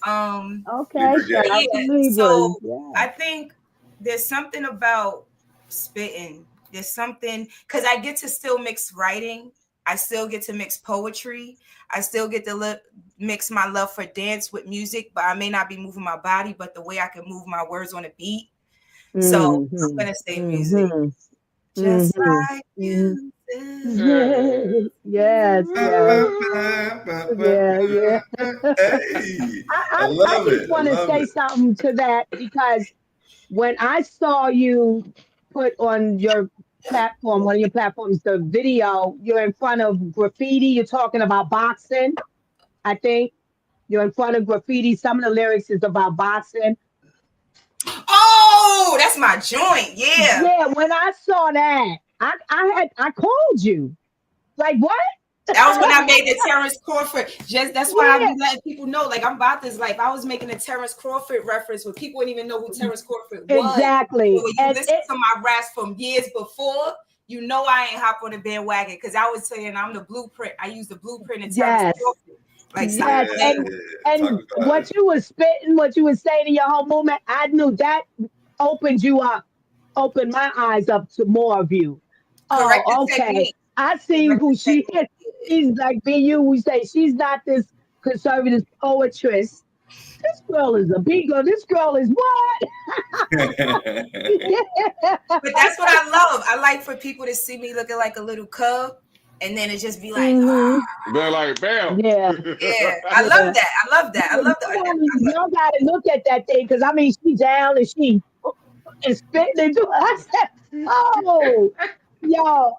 Okay, shout out to Yeah, Libras. so Yeah. I think there's something about spitting. There's something because I get to still mix writing. I still get to mix poetry. I still get to mix my love for dance with music, but I may not be moving my body, but the way I can move my words on a beat. So I'm gonna say music, just like you. Yes, yes. Yeah. Hey, I I love just it. I want to love say it. something to that because when I saw you put on your platform, one of your platforms, the video, you're in front of graffiti, you're talking about boxing, I think. You're in front of graffiti. Some of the lyrics is about boxing. Oh, that's my joint. Yeah. Yeah, when I saw that, I called you. Like what? That was when I made the Terrence Crawford. That's why I Yeah, be letting people know, like I'm about this life. I was making a Terrence Crawford reference where people didn't even know who Terrence Crawford was. So exactly. when you listen to my raps from years before, you know I ain't hop on the bandwagon because I was saying I'm the blueprint. I use the blueprint in Terrence Yes. Crawford. Like stop Yes. playing. And what you was spitting, what you was saying in your whole movement, I knew that opened you up, opened my eyes up to more of you. Correct the Oh, okay. technique. I seen Correct who the she is. technique. She's like BU. We say she's not this conservative poetress. This girl is a big girl. This girl is what? But that's what I love. I like for people to see me looking like a little cub, and then it just be like, Hmm. They're like, bam. Yeah, yeah. I love yeah. that. I love that. I Yeah, love that. y'all gotta look at that thing because I mean she down and she is spitting into it. I said, oh, yo,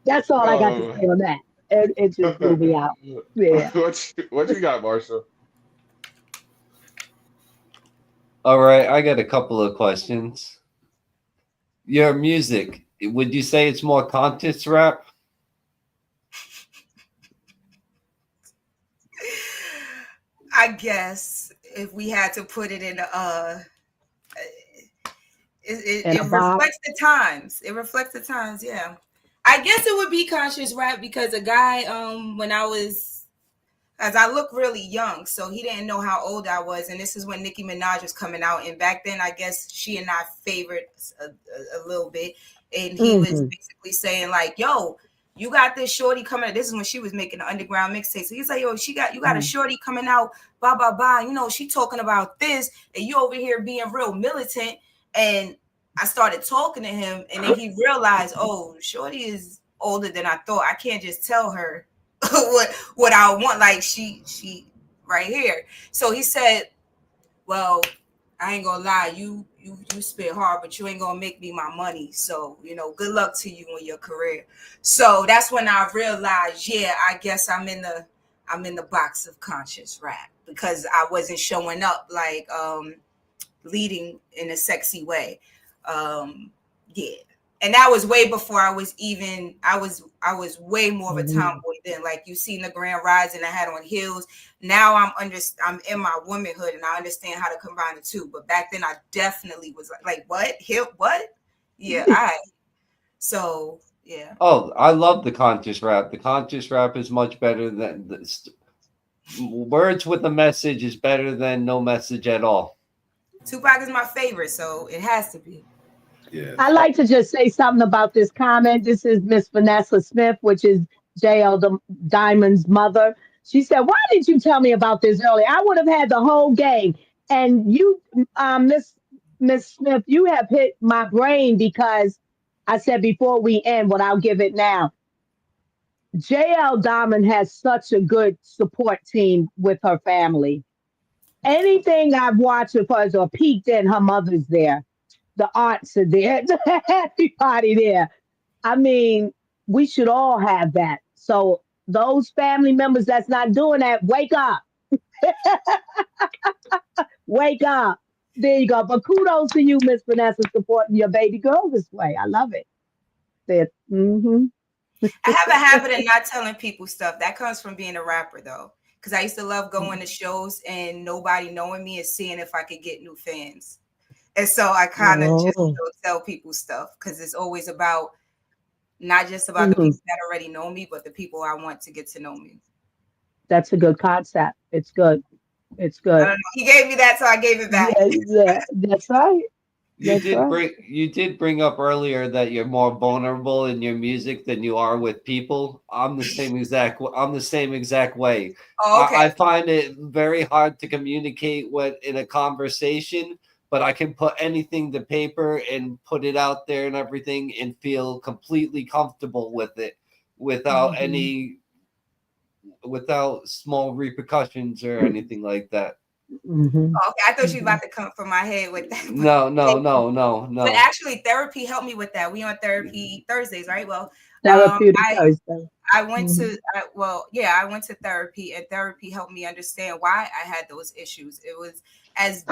that's all I got to say um, on that. It just blew me out. Yeah. what you got, Marshall? All right, I got a couple of questions. Your music, would you say it's more conscious rap? I guess if we had to put it in And it a box. reflects the times. It reflects the times, yeah. I guess it would be conscious rap because a guy, when I was, as I look really young, so he didn't know how old I was, and this is when Nicki Minaj was coming out, and back then I guess she and I favored a little bit, and he was basically saying like, "Yo, you got this shorty coming out." This is when she was making the underground mixtape, so he's like, "Yo, you got a shorty coming out, blah blah blah. You know, she talking about this, and you over here being real militant." And I started talking to him, and then he realized, oh, shorty is older than I thought. I can't just tell her what I want. Like she right here. So he said, well, I ain't gonna lie, you spit hard, but you ain't gonna make me my money. So, you know, good luck to you in your career. So that's when I realized, yeah, I guess I'm in I'm in the box of conscious rap because I wasn't showing up like leading in a sexy way. Yeah. And that was way before I was even, I was way more of a tomboy then. Like you seen the Grand Rising, I had on heels. Now I'm in my womanhood and I understand how to combine the two. But back then I definitely was like what? Heel what? Yeah, so yeah. Oh, I love the conscious rap. The conscious rap is much better than words with a message is better than no message at all. Tupac is my favorite, so it has to be. Yeah. I like to just say something about this comment. This is Miss Vanessa Smith, which is Diamond's mother. She said, "Why didn't you tell me about this earlier? I would have had the whole gang." And you, Miss Smith, you have hit my brain because I said before we end, but I'll give it now. JL Diamond has such a good support team with her family. Anything I've watched of hers or peeked in, her mother's there. The aunts are there. Everybody there. I mean, we should all have that. So those family members that's not doing that, wake up. Wake up. There you go. But kudos to you, Miss Vanessa, supporting your baby girl this way. I love it. Mm-hmm. I have a habit of not telling people stuff. That comes from being a rapper, though, because I used to love going to shows and nobody knowing me and seeing if I could get new fans. And so I kind of just don't tell people stuff because it's always about not just about the people that already know me, but the people I want to get to know me. That's a good concept. It's good. It's good. I don't know. He gave me that, so I gave it back. Yeah, that's right. You did bring up earlier that you're more vulnerable in your music than you are with people. I'm the same exact way. Oh, okay. I find it very hard to communicate in a conversation, but I can put anything to paper and put it out there and everything and feel completely comfortable with it without without small repercussions or anything like that. Mm-hmm. Oh, okay, I thought you were about to come from my head with that. No. But actually, therapy helped me with that. We on therapy Thursdays, right? Well, Therapeutic Thursday. I went to I went to therapy, and therapy helped me understand why I had those issues. It was as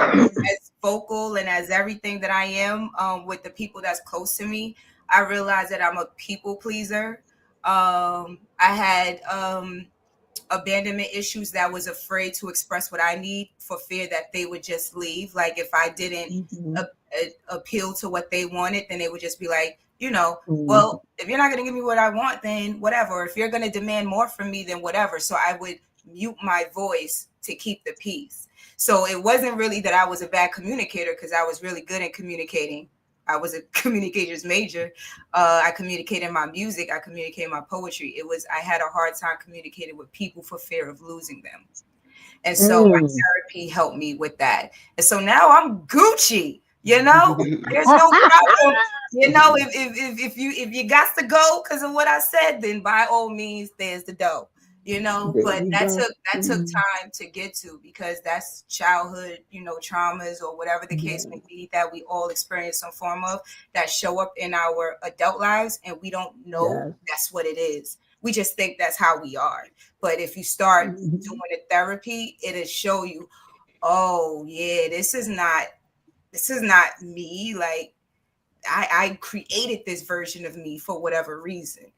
vocal and as everything that I am with the people that's close to me. I realized that I'm a people pleaser. I had abandonment issues that was afraid to express what I need for fear that they would just leave. Like if I didn't appeal to what they wanted, then they would just be like, well, if you're not going to give me what I want, then whatever. If you're going to demand more from me, then whatever. So I would mute my voice to keep the peace. So it wasn't really that I was a bad communicator because I was really good at communicating. I was a communications major. I communicated my music. I communicated my poetry. It was, I had a hard time communicating with people for fear of losing them. And so my therapy helped me with that. And so now I'm Gucci, there's no problem. If you got to go because of what I said, then by all means, there's the dough. But that took time to get to because that's childhood, traumas or whatever the case may be that we all experience some form of that show up in our adult lives, and we don't know that's what it is. We just think that's how we are. But if you start doing the therapy, it'll show you, oh yeah, this is not me. Like I created this version of me for whatever reason.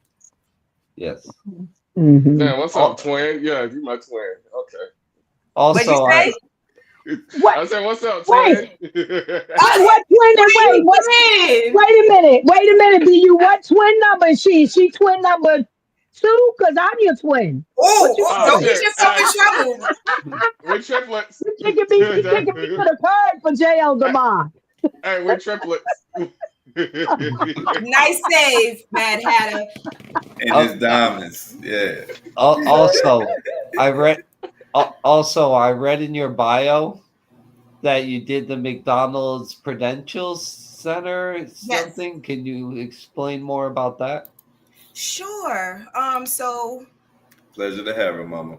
Yes. Yeah, what's up, twin? Yeah, you my twin. Okay. Also, I said, what's up, twin? What twin? Wait a minute. Be you what twin number is she? Is she twin number 2? Because I'm your twin. Don't get yourself in trouble. We're triplets. You taking me to the curb for JL Domond. Hey, we're triplets. Nice save, Mad Hatter. And his diamonds. Yeah. Also, I read in your bio that you did the McDonald's Prudential Center something. Yes. Can you explain more about that? Sure. So pleasure to have her, Mama.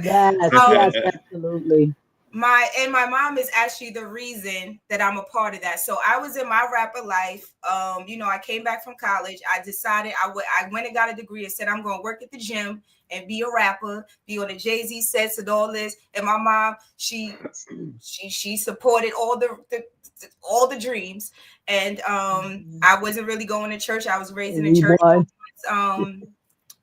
Yes, absolutely. my mom is actually the reason that I'm a part of that. So I was in my rapper life. I came back from college. I decided I went and got a degree and said I'm going to work at the gym and be a rapper, be on the Jay-Z sets and all this. And my mom, she supported all the dreams. And I wasn't really going to church. I was raised in a We church. was.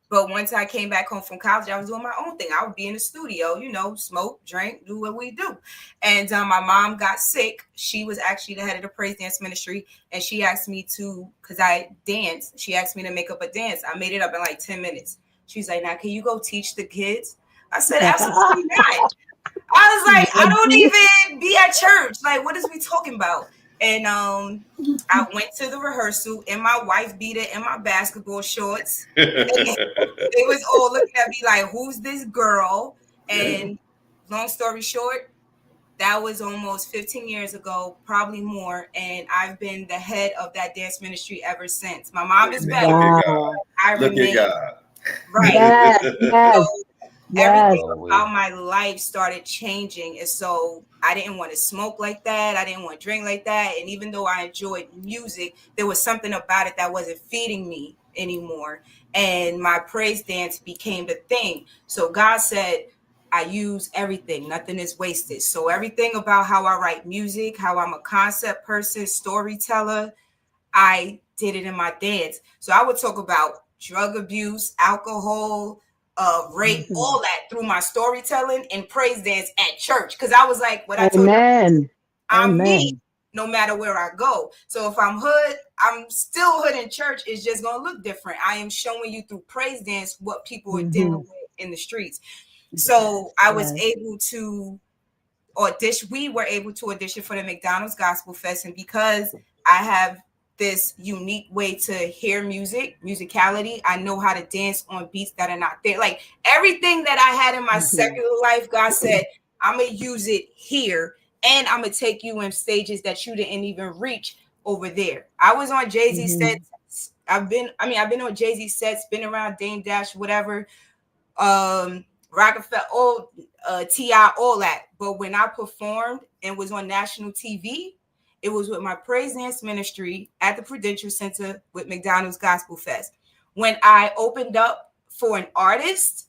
But once I came back home from college, I was doing my own thing. I would be in the studio, smoke, drink, do what we do. And my mom got sick. She was actually the head of the praise dance ministry. And she asked me to, because I danced, she asked me to make up a dance. I made it up in like 10 minutes. She's like, now, can you go teach the kids? I said, absolutely not. I was like, I don't even be at church. Like, what is we talking about? And I went to the rehearsal in my wife beater and my basketball shorts. They was all looking at me like, who's this girl? And long story short, that was almost 15 years ago, probably more. And I've been the head of that dance ministry ever since. My mom is back. Wow. I Look remain at God. right. Yes, yes, So yes. everything about my life started changing. And so I didn't want to smoke like that. I didn't want to drink like that. And even though I enjoyed music, there was something about it that wasn't feeding me anymore. And my praise dance became the thing. So God said, I use everything. Nothing is wasted. So everything about how I write music, how I'm a concept person, storyteller, I did it in my dance. So I would talk about drug abuse, alcohol, rape, all that through my storytelling and praise dance at church. Because I was like, what I told you, Amen. I'm me Amen. no matter where I go. So if I'm hood, I'm still hood in church. It's just going to look different. I am showing you through praise dance what people are dealing with in the streets. So I was able to audition. We were able to audition for the McDonald's Gospel Fest. And because I have this unique way to hear musicality, I know how to dance on beats that are not there. Like everything that I had in my secular life, God said, I'm going to use it here. And I'm going to take you in stages that you didn't even reach over there. I was on Jay-Z sets. I've been on Jay-Z sets, been around Dame Dash, whatever. Rockefeller, all T.I., all that. But when I performed and was on national TV, it was with my praise dance ministry at the Prudential Center with McDonald's Gospel Fest. When I opened up for an artist,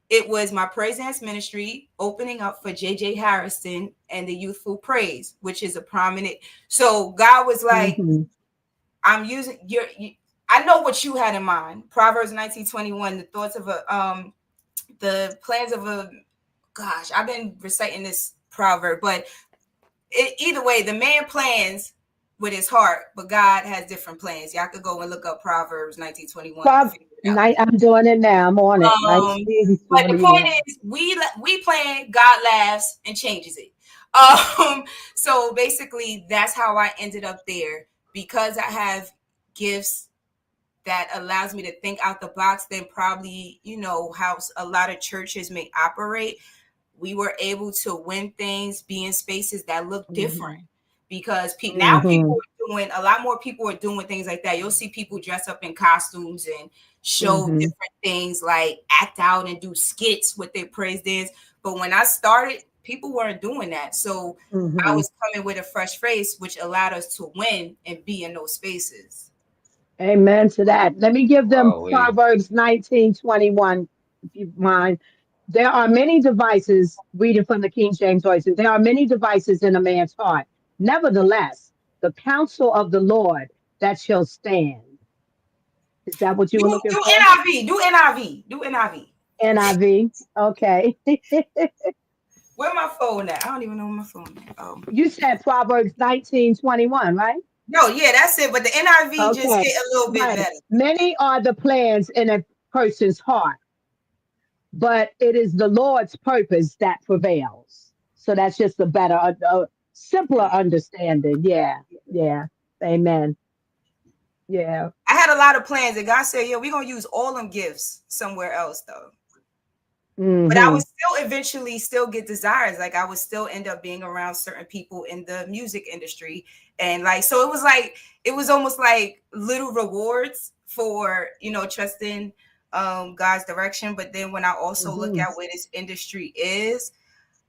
it was my praise dance ministry opening up for J.J. Harrison and the Youthful Praise, which is a prominent. So God was like, I'm using I know what you had in mind. Proverbs 19:21, the thoughts of the plans of I've been reciting this proverb, but either way, the man plans with his heart, but God has different plans. Y'all could go and look up Proverbs 19:21. I'm doing it now. I'm on it. But the point is, we plan, God laughs and changes it. So basically, that's how I ended up there, because I have gifts that allows me to think out the box than probably, how a lot of churches may operate. We were able to win things, be in spaces that look different, because now people are doing, a lot more people are doing things like that. You'll see people dress up in costumes and show different things, like act out and do skits with their praise dance. But when I started, people weren't doing that. So I was coming with a fresh face, which allowed us to win and be in those spaces. Amen to that. Let me give them Proverbs 19:21, if you mind. There are many devices, reading from the King James Version, there are many devices in a man's heart. Nevertheless, the counsel of the Lord that shall stand. Is that what you were looking do for? NIV, do NIV, do NIV. NIV. Okay. Where my phone at? I don't even know where my phone at. You said Proverbs 19:21, right? No, yeah, that's it. But the NIV just Okay. hit a little bit better. Many are the plans in a person's heart, but it is the Lord's purpose that prevails. So that's just a better, a simpler understanding. Yeah. Yeah. Amen. Yeah. I had a lot of plans, and God said, we're going to use all them gifts somewhere else, though. But I would still eventually still get desires. Like I would still end up being around certain people in the music industry. And so it was almost like little rewards for, trusting God's direction. But then when I also look at where this industry is,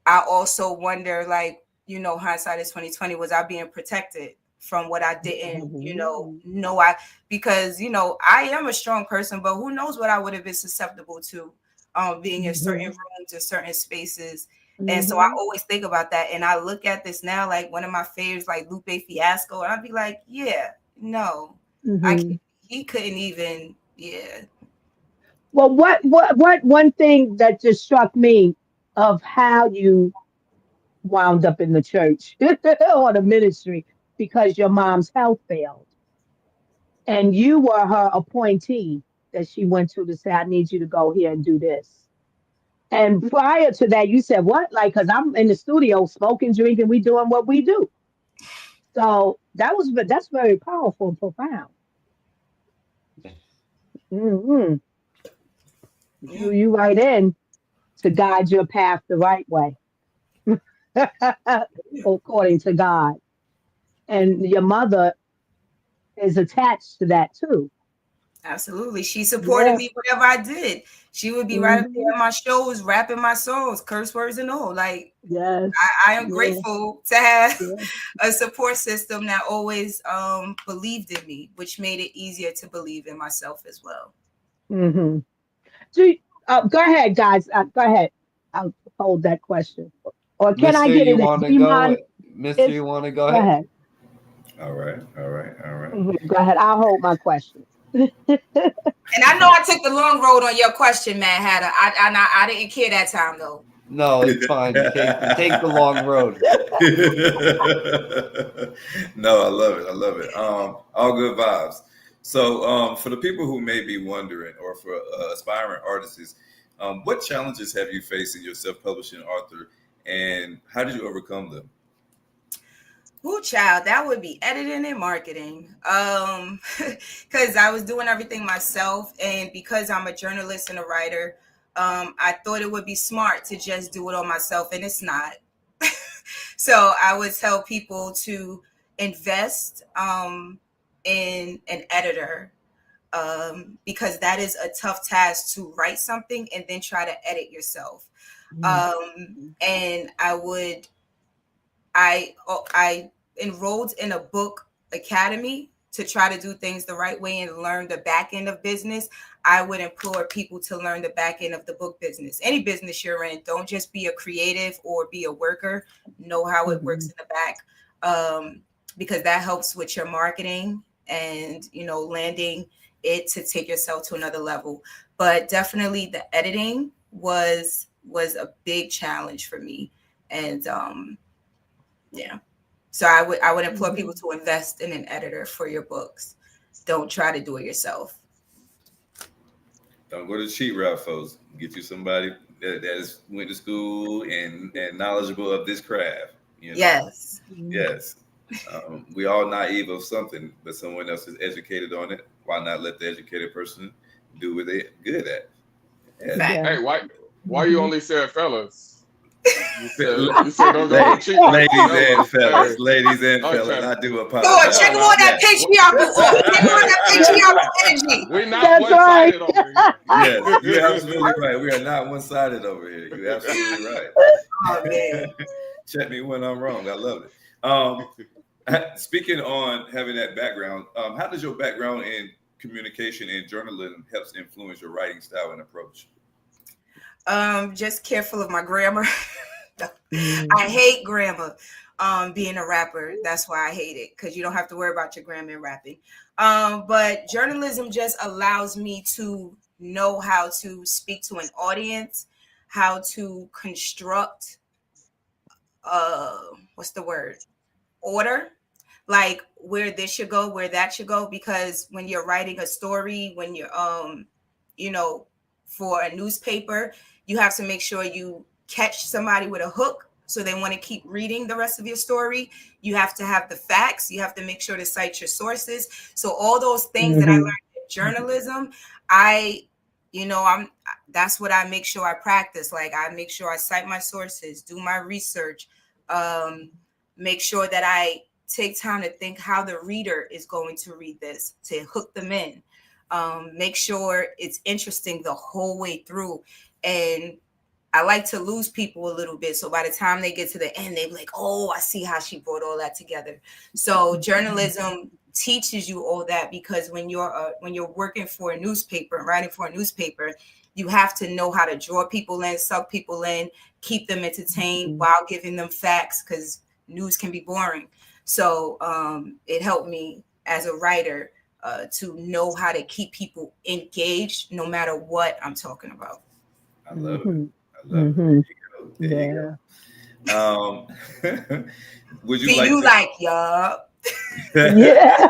I also wonder, like, hindsight is 2020, was I being protected from what I didn't, know because, I am a strong person, but who knows what I would have been susceptible to being in certain rooms and certain spaces. And so I always think about that. And I look at this now, like one of my favorites, like Lupe Fiasco, and I'd be like, yeah, no, I can't, he couldn't even, yeah. Well, what one thing that just struck me of how you wound up in the church or the ministry because your mom's health failed and you were her appointee that she went to say, I need you to go here and do this. And prior to that, you said, what? Like, because I'm in the studio smoking, drinking, we doing what we do. So that's very powerful and profound. hmm You right in to guide your path the right way, according to God. And your mother is attached to that too. Absolutely. She supported Yes. me whatever I did. She would be right up there hmm on my shows, rapping my songs, curse words and all. Like, Yes. I am Yes. grateful to have Yes. a support system that always believed in me, which made it easier to believe in myself as well. hmm Do you- go ahead, guys. Go ahead. I'll hold that question. Or can I Mister, get you it in? want to Iman, go? Mister, if you want to go go ahead? ahead. All right, all right, all right. Go ahead. I'll hold my question. And I know I took the long road on your question, man, Hatter. I didn't care that time though. No, it's fine. Take the long road. No, I love it. I love it. All good vibes. So, for the people who may be wondering, or for aspiring artists, what challenges have you faced in your self-publishing author, and how did you overcome them? Ooh, child, that would be editing and marketing. Because I was doing everything myself, and because I'm a journalist and a writer, I thought it would be smart to just do it on myself, and it's not. So I would tell people to invest in an editor, because that is a tough task to write something and then try to edit yourself. And I enrolled in a book academy to try to do things the right way and learn the back end of business. I would implore people to learn the back end of the book business. Any business you're in, don't just be a creative or be a worker. Know how it works in the back, because that helps with your marketing and landing it to take yourself to another level. But definitely the editing was a big challenge for me, and yeah. So I would implore people to invest in an editor for your books. Don't try to do it yourself. Don't go the cheap route, folks. Get you somebody that is went to school and knowledgeable of this craft. Yes. Yes. We all naive of something, but someone else is educated on it. Why not let the educated person do what they're good at? Yeah. Fact. Yeah. Hey, why you only said fellas? La- You said don't go to cheap like the fellas. Hey, ladies and fellas, okay. I do Lord, apologize. check him Nah, on nah. that patriarchal. Oh, check him on that patriarchal energy. We're not That's one right. sided over here. Yes, you're absolutely right. We are not one-sided over here. You're absolutely Oh man. right. Check me when I'm wrong. I love it. Speaking on having that background, how does your background in communication and journalism helps influence your writing style and approach? Just careful of my grammar. I hate grammar. Being a rapper, that's why I hate it, because you don't have to worry about your grammar in rapping. But journalism just allows me to know how to speak to an audience, how to construct what's the word? Order, like where this should go, where that should go. Because when you're writing a story, when you're you know, for a newspaper, you have to make sure you catch somebody with a hook so they want to keep reading the rest of your story. You have to have the facts, you have to make sure to cite your sources. So all those things that I learned in journalism, I I'm that's what I make sure I practice. Like, I make sure I cite my sources, do my research, make sure that I take time to think how the reader is going to read this to hook them in. Make sure it's interesting the whole way through. And I like to lose people a little bit. So by the time they get to the end, they be like, oh, I see how she brought all that together. So journalism teaches you all that, because when you're working for a newspaper and writing for a newspaper, you have to know how to draw people in, suck people in, keep them entertained while giving them facts, because news can be boring. So it helped me as a writer to know how to keep people engaged no matter what I'm talking about. I love it. I love it. Mm-hmm. There you Yeah. go. Would you See, like you to? like, yup. Yeah.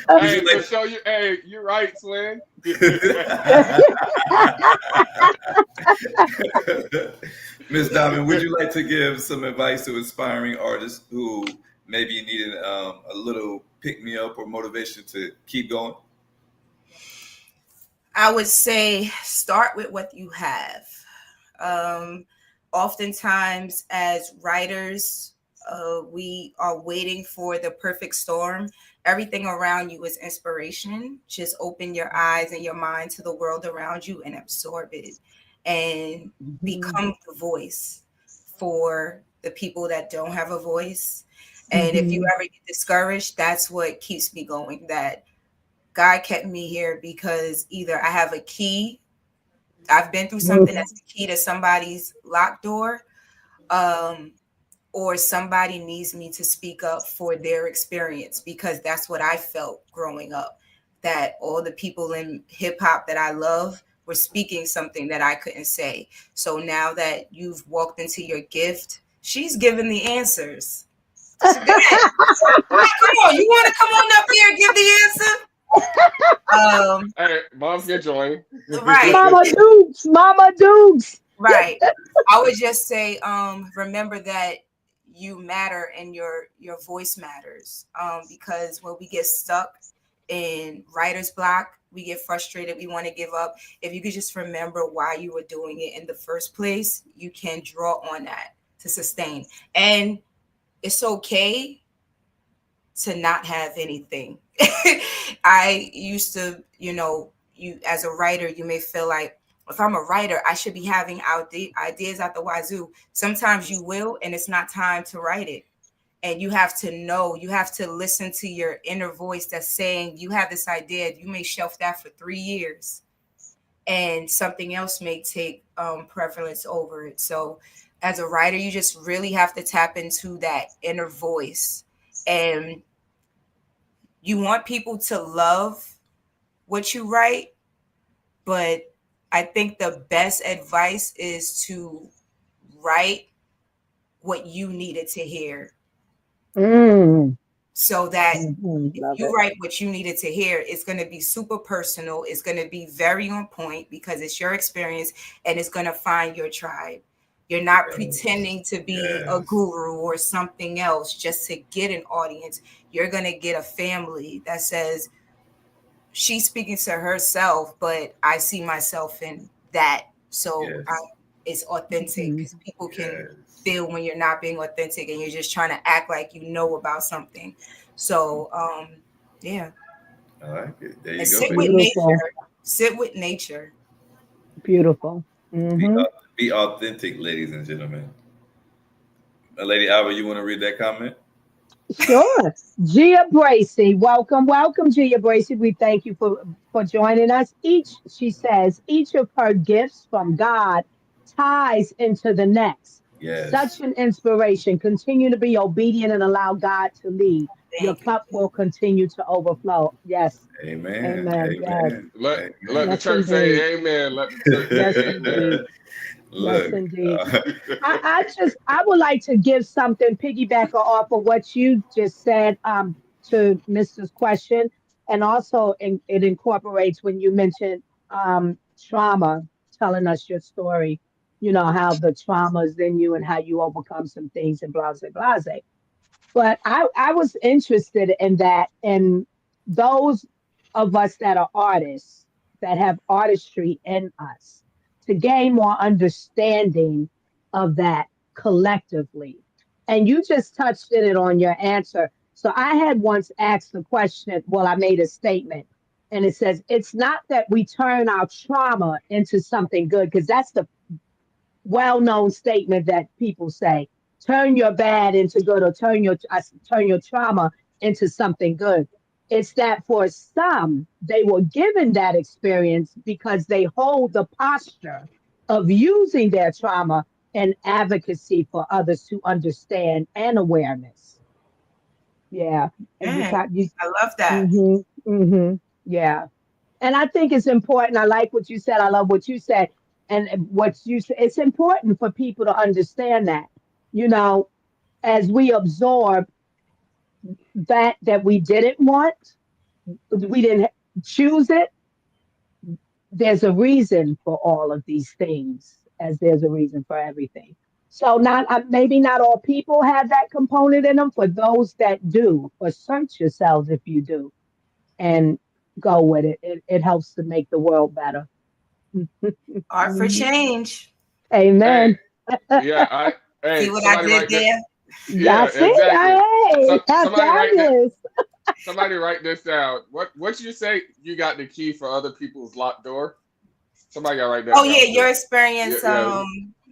Would Hey, you to like? show you, hey, you're right, Swin. Miss Diamond, would you like to give some advice to aspiring artists who maybe needed a little pick me up or motivation to keep going? I would say start with what you have. Um, Oftentimes, as writers, we are waiting for the perfect storm. Everything around you is inspiration. Just open your eyes and your mind to the world around you and absorb it, and become the voice for the people that don't have a voice. And if you Mhm. ever get discouraged, that's what keeps me going. That God kept me here because either I have a key, I've been through something Mhm. that's the key to somebody's locked door, um, or somebody needs me to speak up for their experience, because that's what I felt growing up. That all the people in hip hop that I love were speaking something that I couldn't say. So now that you've walked into your gift, she's given the answers. So go ahead. Come on, you want to come on up here and give the answer? Hey, mom can join. Right. Mama Dukes, Mama Dukes. Right. I would just say, remember that you matter and your voice matters. Because when we get stuck in writer's block, we get frustrated, we want to give up. If you could just remember why you were doing it in the first place, you can draw on that to sustain. And it's okay to not have anything. I used to, you as a writer, you may feel like, if I'm a writer, I should be having ideas out the wazoo. Sometimes you will, and it's not time to write it. And you have to know, you have to listen to your inner voice that's saying, you have this idea, you may shelf that for 3 years, and something else may take prevalence over it. So, as a writer, you just really have to tap into that inner voice. And you want people to love what you write, but I think the best advice is to write what you needed to hear, Mm. so that Mhm. if Love you it. write what you needed to hear, it's going to be super personal. It's going to be very on point because it's your experience, and it's going to find your tribe. You're not Yes. pretending to be a Yes. guru or something else just to get an audience. You're going to get a family that says, she's speaking to herself, but I see myself in that. So Yes. it's authentic, Mhm. because people can Yes. feel when you're not being authentic and you're just trying to act like you know about something. So yeah, I like it. There and you go, sit baby. with Beautiful. nature. Sit with nature. Beautiful. Be, Hmm. be authentic, ladies and gentlemen. Lady Alva, you want to read that comment? Sure. Gia Bracy, welcome, welcome, Gia Bracy. We thank you for joining us. She says, each of her gifts from God ties into the next. Yes. Such an inspiration. Continue to be obedient and allow God to lead. Your Thank you. cup will continue to overflow. Yes. Amen. Amen. Yes. Amen. Let the Amen. Yes, church indeed. say amen. Let the church Yes, say indeed. amen. Yes, Look, indeed. I would like to give something piggyback off of what you just said to Mrs. question, and also it incorporates when you mentioned trauma, telling us your story. You know how the trauma is in you and how you overcome some things and blase blase. But I was interested in that, and those of us that are artists that have artistry in us to gain more understanding of that collectively. And you just touched in it on your answer. So I had once asked the question, well, I made a statement, and it says, it's not that we turn our trauma into something good, because that's the well-known statement that people say, turn your bad into good, or turn your trauma into something good. It's that for some, they were given that experience because they hold the posture of using their trauma and advocacy for others to understand and awareness. Yeah. And you Mm, got you. I love that. Yeah. And I think it's important. I like what you said. I love what you said. And what you said, it's important for people to understand that, you know, as we absorb that we didn't want, we didn't choose it. There's a reason for all of these things, as there's a reason for everything. So not maybe not all people have that component in them. For those that do, or search yourselves if you do, and go with it. It helps to make the world better. Art for change. Hey, Amen. yeah, See what I somebody did write that. there? Yeah, That's it. exactly. Hey, that's Somebody write that. fabulous. Somebody write this down. What you say? You got the key for other people's locked door. Somebody gotta write that Oh down yeah, your too. experience Yeah.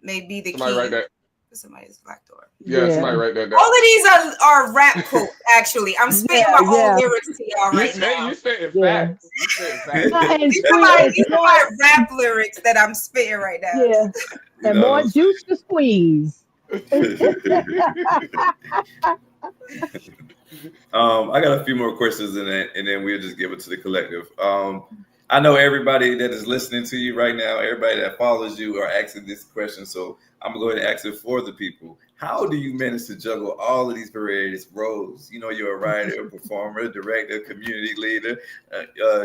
may be the Somebody write key that. for somebody's black door. Yeah, somebody Yeah. write that All down. of these are rap quotes. Actually, I'm spitting Yeah. my own Yeah. lyrics to y'all right You now. spitting Yeah. facts. You spitting facts. And These are my rap lyrics that I'm spitting right now. yeah, You and know what more I'm juice to squeeze. I got a few more questions and then we'll just give it to the collective. I know everybody that is listening to you right now, everybody that follows you are asking this question. So I'm going to go ahead and ask it for the people. How do you manage to juggle all of these various roles? You know, you're a writer, a performer, director, community leader.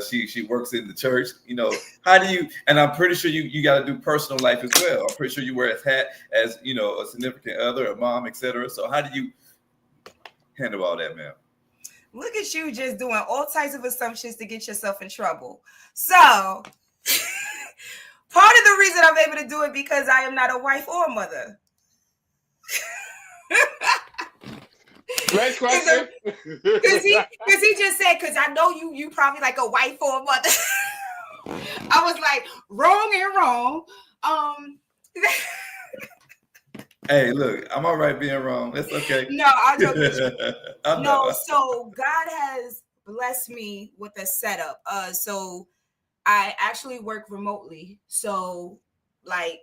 She works in the church. You know, how do you? And I'm pretty sure you got to do personal life as well. I'm pretty sure you wear a hat as you know a significant other, a mom, etc. So how do you handle all that, man? Look at you just doing all types of assumptions to get yourself in trouble. So, part of the reason I'm able to do it because I am not a wife or a mother. Next question. Because he just said, because I know you probably like a wife or a mother. I was like, wrong and wrong. Hey, look, I'm all right being wrong. It's okay. No, I'll joke with you. I No, know. so God has blessed me with a setup. So I actually work remotely. So like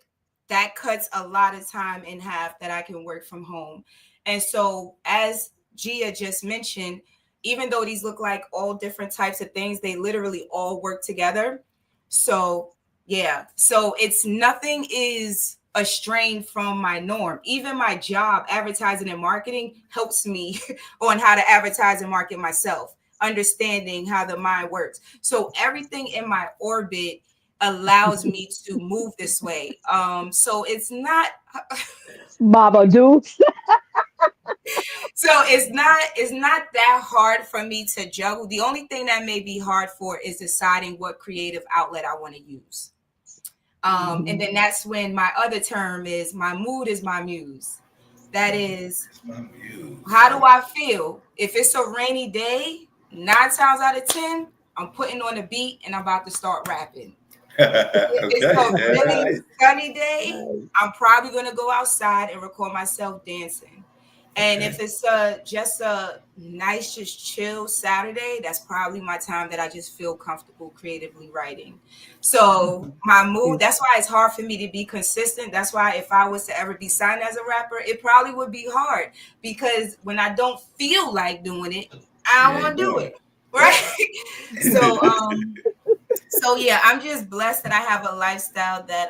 that cuts a lot of time in half that I can work from home. And so as Gia just mentioned, even though these look like all different types of things, they literally all work together. So yeah, so it's nothing is a strain from my norm. Even my job, advertising and marketing, helps me on how to advertise and market myself, understanding how the mind works. So everything in my orbit allows me to move this way. So it's not Baba Dukes. it's not that hard for me to juggle. The only thing that may be hard for is deciding what creative outlet I want to use. And then that's when my other term is my mood is my muse. That is, how do I feel? If it's a rainy day, 9 times out of 10, I'm putting on a beat and I'm about to start rapping. If it's Okay. a really Nice. sunny day, I'm probably going to go outside and record myself dancing. And if it's just a nice, just chill Saturday, that's probably my time that I just feel comfortable creatively writing. So my mood, that's why it's hard for me to be consistent. That's why if I was to ever be signed as a rapper, it probably would be hard because when I don't feel like doing it, I don't want to do it. Right. So yeah, I'm just blessed that I have a lifestyle that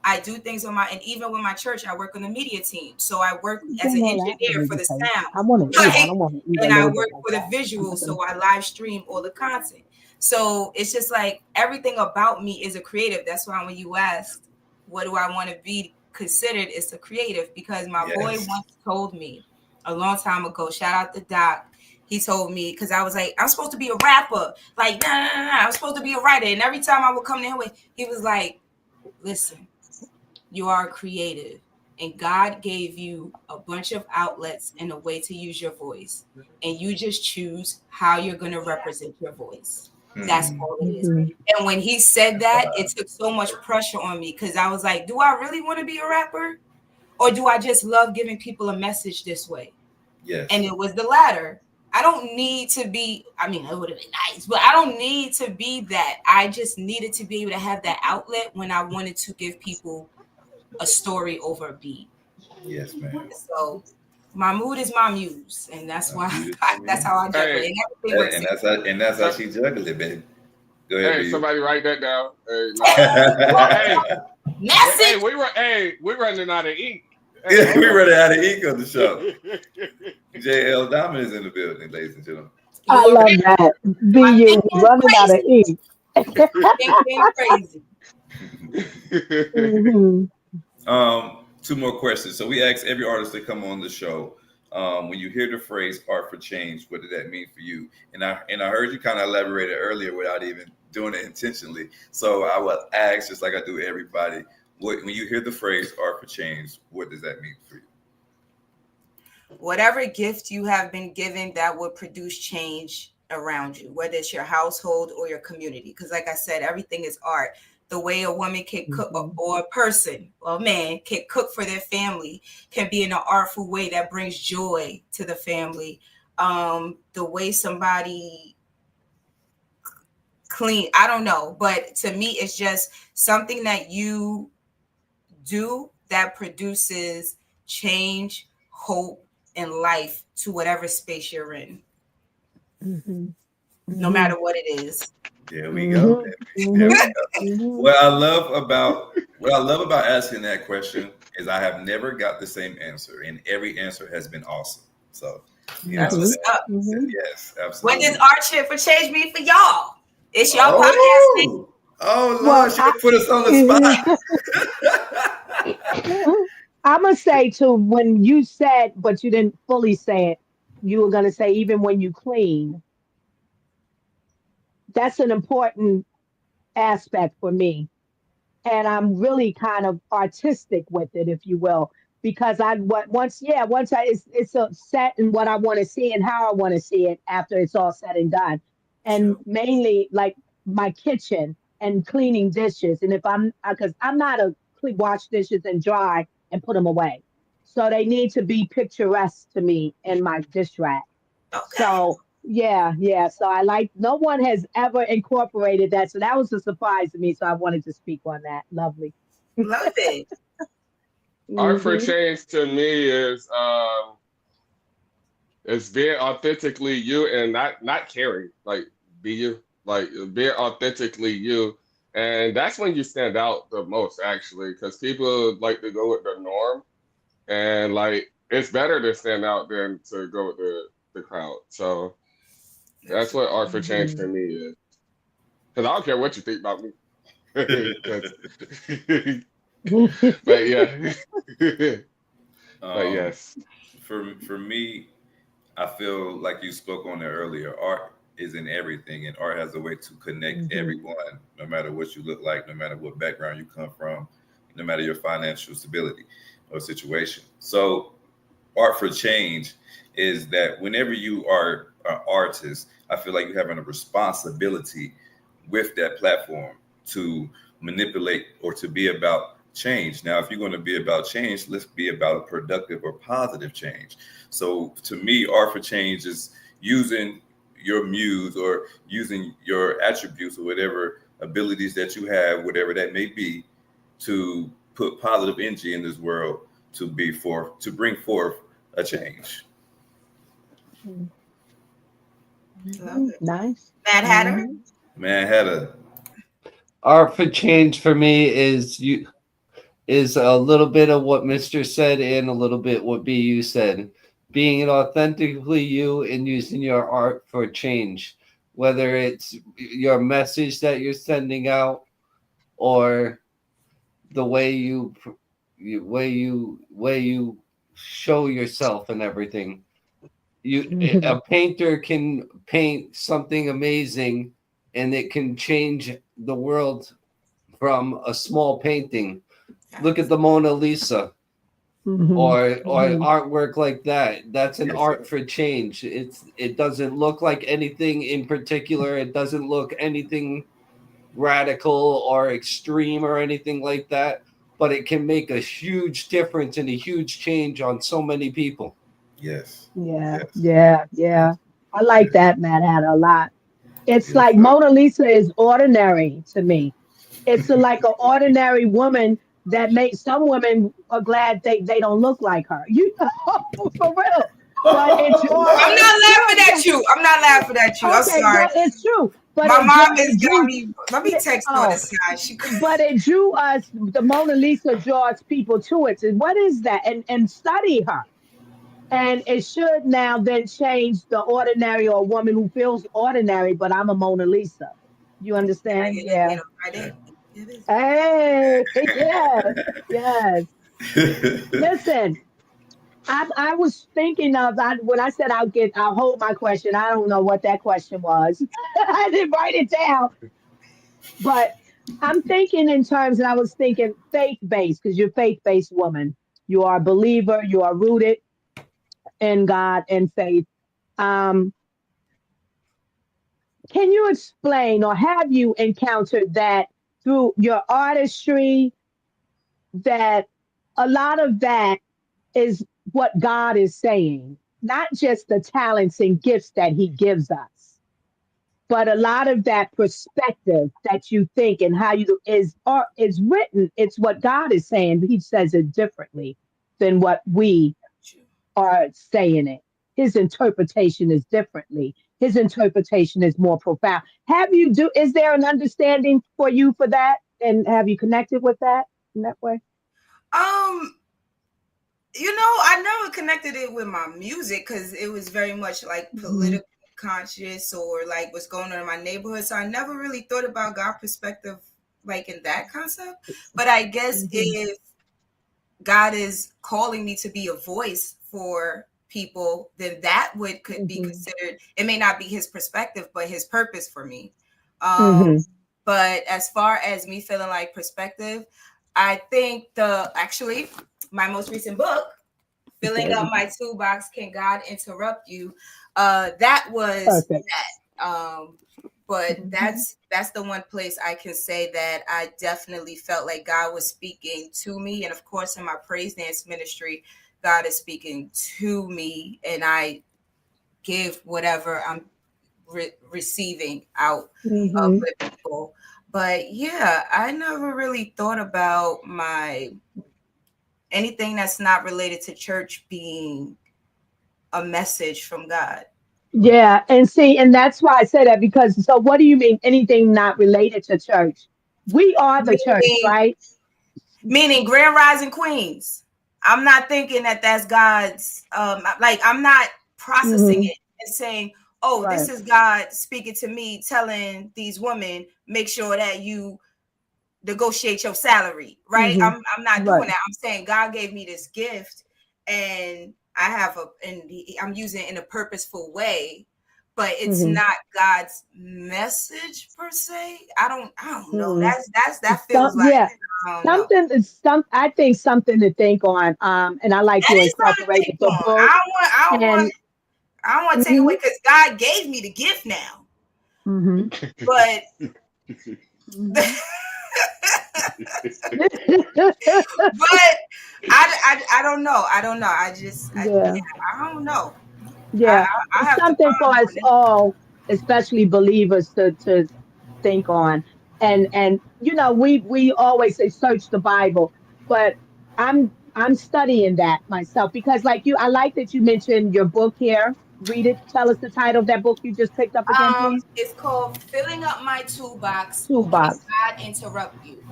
I do things on my, and even with my church, I work on the media team. So I work as an Doing all that engineer for for me the to say. sound, I want to eat. I right? don't want to eat a And I little bit work like for the that. I'm visual, not gonna. so I live stream all the content. So it's just like everything about me is a creative. That's why when you asked, what do I want to be considered, it's a creative because my boy Yes. once told me a long time ago, shout out to Doc. He told me, because I was like, I'm supposed to be a rapper. Like, nah, I'm supposed to be a writer. And every time I would come to him with, he was like, listen, you are creative. And God gave you a bunch of outlets and a way to use your voice. And you just choose how you're going to represent your voice. That's all it is. Mhm. And when he said that, it took so much pressure on me because I was like, do I really want to be a rapper? Or do I just love giving people a message this way? Yes. And it was the latter. I don't need to be, I mean, it would have been nice, but I don't need to be that. I just needed to be able to have that outlet when I wanted to give people a story over a beat. Yes, ma'am. So my mood is my muse, and that's why that's how I juggle Hey, it. And everything works. And that's how she juggled it, baby. Go ahead, hey, B. somebody write that down. Hey, nah. Hey, Message. we running out of ink. Yeah, we running out of ink on the show. JL Diamond is in the building, ladies and gentlemen. I You love that. my BU thinking running out of ink. thinking crazy. Mhm. Two more questions. So we asked every artist to come on the show. When you hear the phrase "art for change," what did that mean for you? And I heard you kind of elaborated earlier without even doing it intentionally. So I will ask, just like I do everybody, when you hear the phrase "art for change," what does that mean for you? Whatever gift you have been given that would produce change around you, whether it's your household or your community. Because, like I said, everything is art. The way a woman can cook, or a person or a man can cook for their family, can be in an artful way that brings joy to the family. The way somebody clean, I don't know, but to me, it's just something that you do that produces change, hope, and life to whatever space you're in, Mhm. no matter what it is. There we go. Mhm. There we go. Mhm. What I love about asking that question is I have never got the same answer, and every answer has been awesome. So, That's what's up. yes, What absolutely. does art shit for change mean for y'all? It's y'all podcast. Oh Lord, Well, she put us on the spot. I'm gonna say too, when you said, but you didn't fully say it, you were gonna say even when you clean, that's an important aspect for me. And I'm really kind of artistic with it, if you will, because once it's a set in what I want to see and how I want to see it after it's all said and done, and True. mainly like my kitchen and cleaning dishes, and if I'm because I'm not a wash dishes and dry and put them away, so they need to be picturesque to me in my dish rack. Okay. So yeah. So I like no one has ever incorporated that. So that was a surprise to me. So I wanted to speak on that. Lovely. Love it. Art for Hmm. change to me is being authentically you and not caring, like be you, like being authentically you, and that's when you stand out the most actually, because people like to go with the norm, and like it's better to stand out than to go with the crowd. So that's what art for change Hmm. to me is, because I don't care what you think about me. 'Cause- but yeah, but um, yes. for me, I feel like you spoke on it earlier. Art is in everything, and art has a way to connect Hmm. everyone, no matter what you look like, no matter what background you come from, no matter your financial stability or situation. So, art for change is that whenever you are an artist, I feel like you have a responsibility with that platform to manipulate or to be about change. Now, if you're going to be about change, let's be about a productive or positive change. So, to me, art for change is using your muse or using your attributes or whatever abilities that you have, whatever that may be, to put positive energy in this world to bring forth a change. Love it. Nice. Mad Hatter. Hmm. Man, had a Art for change for me is a little bit of what Mr. said and a little bit what BU said. Being authentically you and using your art for change, whether it's your message that you're sending out or the way you show yourself and everything. Hmm. A painter can paint something amazing and it can change the world from a small painting. Look at the Mona Lisa. Hmm. or Hmm. artwork like that. That's an Yes, sir. art for change. It doesn't look like anything in particular. It doesn't look anything radical or extreme or anything like that, but it can make a huge difference and a huge change on so many people. Yes. Yeah, Yes. yeah, yeah. Yes. I like Yes. that, Mad Hatter, a lot. It's Yes, like sir. Mona Lisa is ordinary to me. It's like an ordinary woman that makes some women are glad they don't look like her. You know, for real. But it draws. I'm It's not laughing true. at you. I'm not laughing at you. I'm Okay, no, sorry. it's true. But My it mom it is got drew. me. Let me text her on the Oh, side. She but it drew us. The Mona Lisa draws people to it. And what is that? And study her. And it should now then change the ordinary or a woman who feels ordinary, but I'm a Mona Lisa. You understand? you Yeah. know, right there. It is. Hey, yes, yes. Listen, I was thinking of when I said I'll hold my question. I don't know what that question was. I didn't write it down, but I'm thinking in terms, and I was thinking faith based because you're faith based woman. You are a believer. You are rooted in God and faith. Um, can you explain, or have you encountered that through your artistry, that a lot of that is what God is saying, not just the talents and gifts that He gives us, but a lot of that perspective that you think and how you is or is written. It's what God is saying. He says it differently than what we are saying it. His interpretation is differently. His interpretation is more profound. Have you do? Is there an understanding for you for that? And have you connected with that in that way? Um, I never connected it with my music because it was very much like Hmm. political conscious or like what's going on in my neighborhood. So I never really thought about God perspective like in that concept. But I guess Hmm. if God is calling me to be a voice for people, then that would could be Hmm. considered. It may not be his perspective, but his purpose for me. Um, Hmm. but as far as me feeling like perspective, I think the actually my most recent book, Filling There Up we My go. Toolbox, Can God Interrupt You? That was Perfect. that. But Hmm. that's the one place I can say that I definitely felt like God was speaking to me. And of course, in my praise dance ministry, God is speaking to me, and I give whatever I'm receiving out Hmm. with people. But yeah, I never really thought about my anything that's not related to church being a message from God. Yeah, and see, and that's why I say that because so what do you mean anything not related to church? We are the church, Meaning, right? meaning Grand Rising Queens. I'm not thinking that that's God's. Like I'm not processing Hmm. it and saying, "Oh, this Right. is God speaking to me, telling these women make sure that you negotiate your salary." Right? Hmm. I'm not doing Right. that. I'm saying God gave me this gift, and I have I'm using it in a purposeful way, but it's Hmm. not God's message per se. I don't know. Hmm. That feels Some, like yeah, I don't know. something is some. I think something to think on. And I like That you is something to incorporated think the on. book and. I don't want to take away Hmm. because God gave me the gift now. Hmm. But but Hmm. I don't know. I don't know. Yeah, Yeah. I don't know. Yeah, I it's have to something for ponder us on it. all, especially believers, to think on. And we always say search the Bible, but I'm studying that myself because, like you, I like that you mentioned your book here. Read it. Tell us the title of that book you just picked up again, please. It's called Filling Up My Toolbox. Can Toolbox. God interrupt you?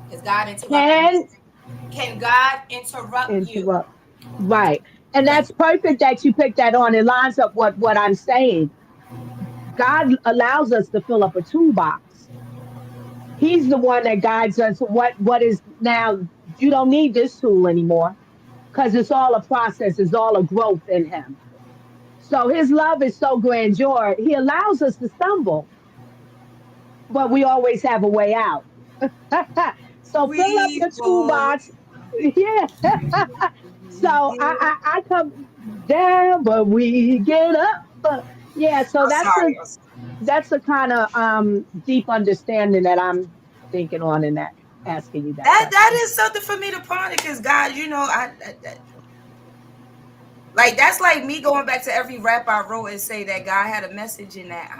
Because God interrupted me. Can Can God interrupt you? interrupt. Right, and Can that's perfect that you picked that on. It lines up what I'm saying. God allows us to fill up a toolbox. He's the one that guides us. What is now? You don't need this tool anymore because it's all a process. It's all a growth in Him. So His love is so grandeur. He allows us to stumble, but we always have a way out. So fill up we your will? toolbox. Yeah. So I come down, but we get up. Yeah, so I'm sorry. that's a kind of deep understanding that I'm thinking on in that asking you that That question. is something for me to ponder because God, like that's like me going back to every rap I wrote and say that God had a message in that.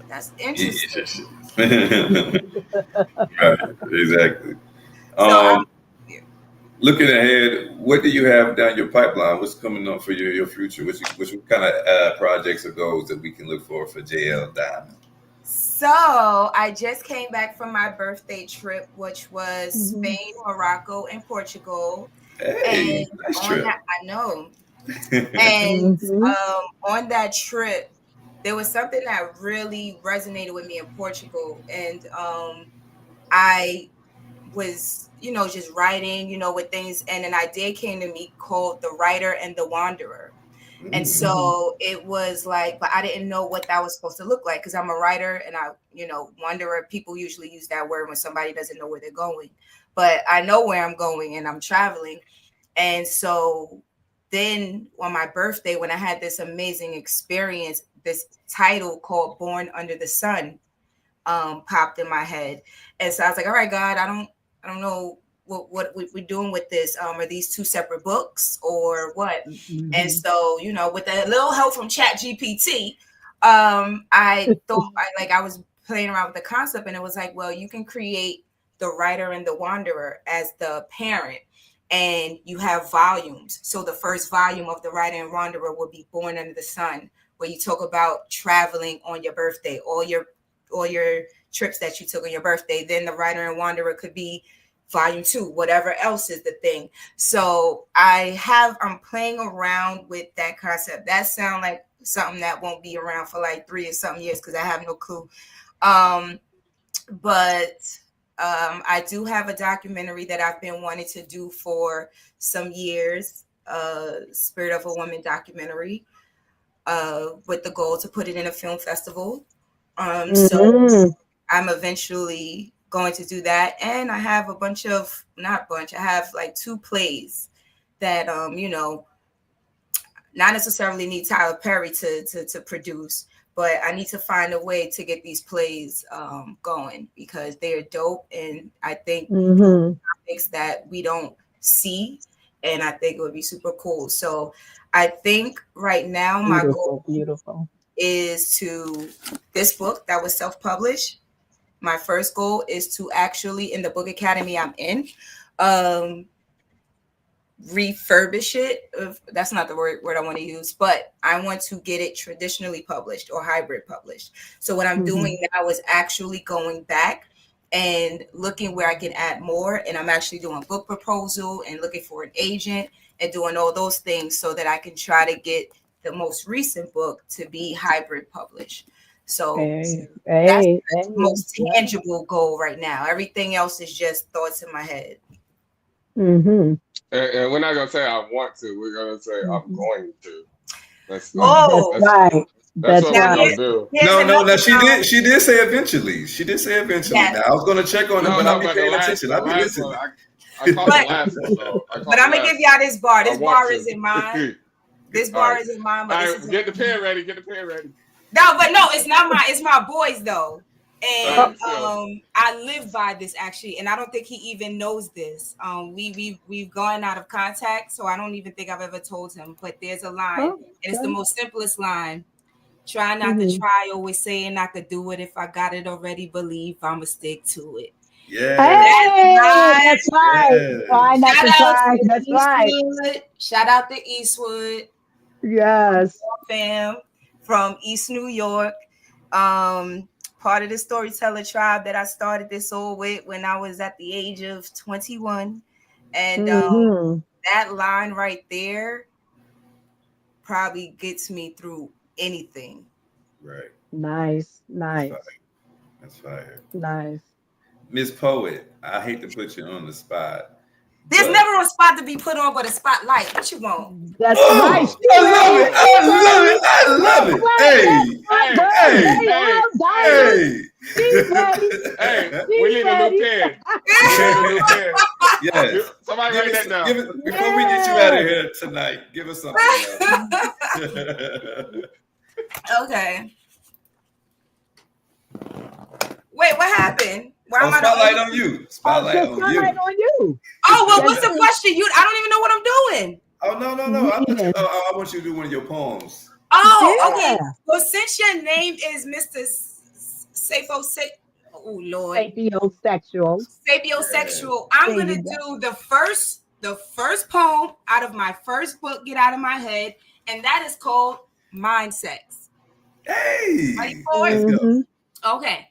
That's interesting. Right, exactly. So Um, Looking ahead, what do you have down your pipeline? What's coming up for your future? Which kind of projects or goals that we can look for JL Diamond? So I just came back from my birthday trip, which was Mhm. Spain, Morocco, and Portugal. Hey, And nice on trip. that, I know. And Mhm. on that trip, there was something that really resonated with me in Portugal. And I was, just writing, with things. And an idea came to me called The Writer and the Wanderer. And Mm. Mhm. so it was like, but I didn't know what that was supposed to look like because I'm a writer and wanderer. People usually use that word when somebody doesn't know where they're going. But I know where I'm going and I'm traveling. And so then on my birthday, when I had this amazing experience, this title called Born Under the Sun popped in my head. And so I was like, all right, God, I don't know what we're doing with this. Are these two separate books or what? And Mhm. so, with a little help from Chat GPT, I thought I was playing around with the concept and it was like, well, you can create the writer and the wanderer as the parent and you have volumes. So the first volume of the writer and wanderer will be Born Under the Sun, where you talk about traveling on your birthday, all your trips that you took on your birthday. Then the writer and wanderer could be volume 2, whatever else is the thing. So I'm playing around with that concept. That sounds like something that won't be around for like 3 or something years because I have no clue. um but I do have a documentary that I've been wanting to do for some years, Spirit of a Woman documentary, with the goal to put it in a film festival. So Mhm. I'm eventually going to do that. And I have I have like 2 plays that, not necessarily need Tyler Perry to produce, but I need to find a way to get these plays going because they're dope. And I think Mhm. topics that we don't see, and I think it would be super cool. So I think right now my goal Beautiful, beautiful. is this book that was self-published. My first goal is to actually, in the book academy I'm in, um, refurbish it. That's not the word I want to use, but I want to get it traditionally published or hybrid published. So what I'm doing Mhm. now is actually going back and looking where I can add more. And I'm actually doing book proposal and looking for an agent and doing all those things so that I can try to get the most recent book to be hybrid published. So Hey, that's hey, the hey. most Yeah. tangible goal right now. Everything else is just thoughts in my head. Mhm. And we're not gonna say I want to. We're gonna say I'm Mhm. going to. That's like That's Oh, right. that's That's what now we're right. gonna do. here's No, no, no. another She did. goal. She did say eventually. She did say eventually. Yes, Now I was gonna check on it, No, but I'll no, be but the paying last attention. the I'll be last one listening. I caught the but last one though. I but caught the I'm gonna give last y'all one. this bar. I This want bar is to. in mine. This All bar right. is in mine, but All this right, is get the pen ready. Get the pen ready. no, but no, it's not mine. It's my boy's though, All and right, so I live by this actually, and I don't think he even knows this. We've gone out of contact, so I don't even think I've ever told him. But there's a line, Oh, and it's the okay. most simplest line. Try not to Mhm. try, always saying I could do it. If I got it already, believe I'ma stick to it. Yes, That's Hey, mine. that's right. Try yes. not Shout to out try. to That's right. Eastwood. Shout out to Eastwood Yes. fam from East New York. Um, Part of the storyteller tribe that I started this all with when I was at the age of 21. And Mhm. that line right there probably gets me through anything. Right. Nice, That's fire. nice, That's fire. nice. Miss Poet, I hate to put you on the spot, There's but never a spot to be put on but a spotlight. What you want? That's right. oh, She I love ready. it. oh, She I love ready. it. I love That's it. right. It's Hey, my hey, hey, birthday. hey, I'm hey, diamond. hey. She's ready. Hey, She's we need a ready. new pen. We need a new pen. Yes. Somebody write that down. Before we get you out of here tonight, give us something else. Okay. Wait, what happened? Why am I spotlight on you. Spotlight So on you. spotlight on you. Oh, well, what's the question? I don't even know what I'm doing. Oh, no. I want you to do one of your poems. Oh, okay. Yeah. Well, since your name is Mr. Oh Lord, Sapiosexual. sapiosexual, I'm There gonna you go. do the first poem out of my first book, Get Out of My Head, and that is called Mind Sex. Hey, Ready for it? let's go. Okay.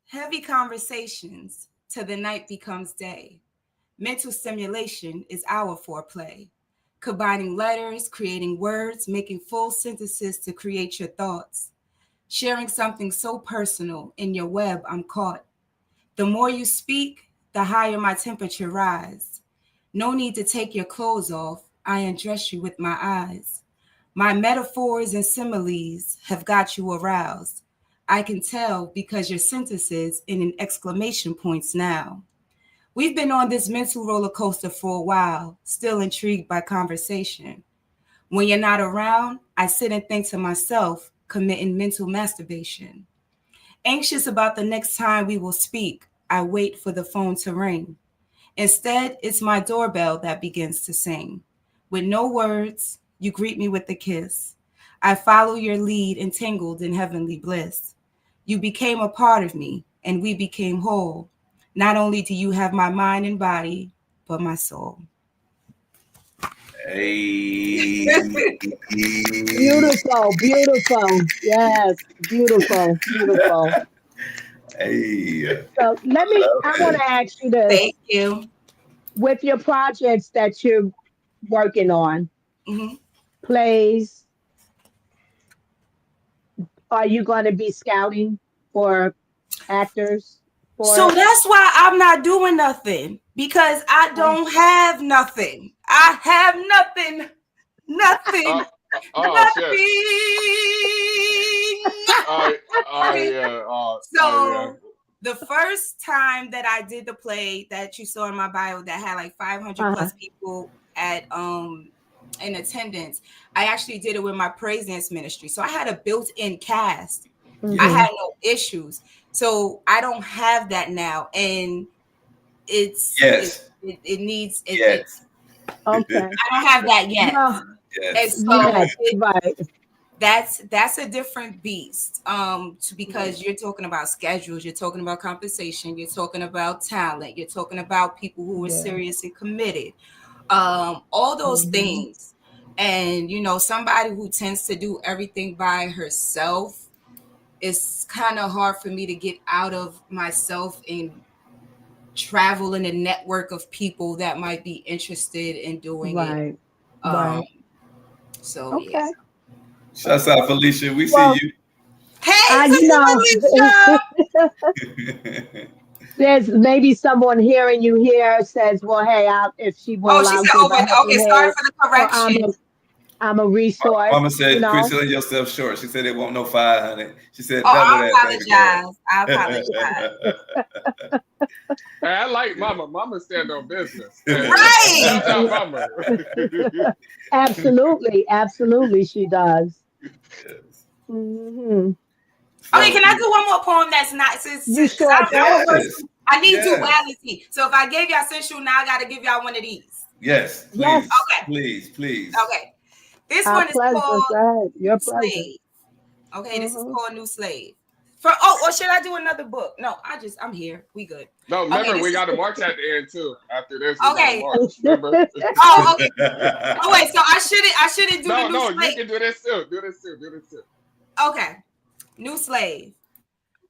Heavy conversations till the night becomes day. Mental stimulation is our foreplay. Combining letters, creating words, making full sentences to create your thoughts. Sharing something so personal, in your web I'm caught. The more you speak, the higher my temperature rise. No need to take your clothes off, I undress you with my eyes. My metaphors and similes have got you aroused. I can tell because your sentences in an exclamation points now. We've been on this mental roller coaster for a while, still intrigued by conversation. When you're not around, I sit and think to myself, committing mental masturbation. Anxious about the next time we will speak, I wait for the phone to ring. Instead, it's my doorbell that begins to sing. With no words, you greet me with a kiss. I follow your lead, entangled in heavenly bliss. You became a part of me, and we became whole. Not only do you have my mind and body, but my soul. Hey. Beautiful. Yes, beautiful. Hey. So I want to ask you this. Thank you. With your projects that you're working on, Mm-hmm. plays, are you going to be scouting for actors for So it? that's why I'm not doing nothing, because I don't have nothing. I have nothing. Nothing. Shit. Nothing. Yeah. So the first time that I did the play that you saw in my bio that had like 500 plus people at in attendance, I actually did it with my praise dance ministry. So I had a built-in cast. I had no issues. So I don't have that now, and it needs it. Yes. Okay. I don't have that yet. Well, And so yes, right. that's a different beast. Because you're talking about schedules, you're talking about compensation, you're talking about talent, you're talking about people who are serious and committed. All those things. And somebody who tends to do everything by herself, it's kind of hard for me to get out of myself and travel in a network of people that might be interested in doing it. Right. So Okay. yeah. Shouts out, Felicia. We Well, see Hey, Felicia. there's maybe someone hearing you here says, "Well, hey, if she will Oh, she allow said, give a helping sorry hand, for the or correction. I'm a resource." Mama said, quit selling yourself short. She said it won't no 500. She said double I that, baby girl. apologize. Hey, I like Mama. Mama stand on business. Right. Shout out Mama. Absolutely, she does. Yes. Mm-hmm. Okay, can I do one more poem that's not You sure can. I need duality. So if I gave y'all sensual, now I got to give y'all one of these. Yes, please. Yes. Okay. Please. Okay. This one is called Your Slave. Okay, this is Mm-hmm. called New Slave. Or should I do another book? No, I'm here. We good. No, remember we got to march at the end too. After this, okay. March, remember? Okay. Oh wait, so I shouldn't do the new slave. No, you can do this too. Do this too. Okay. New Slave.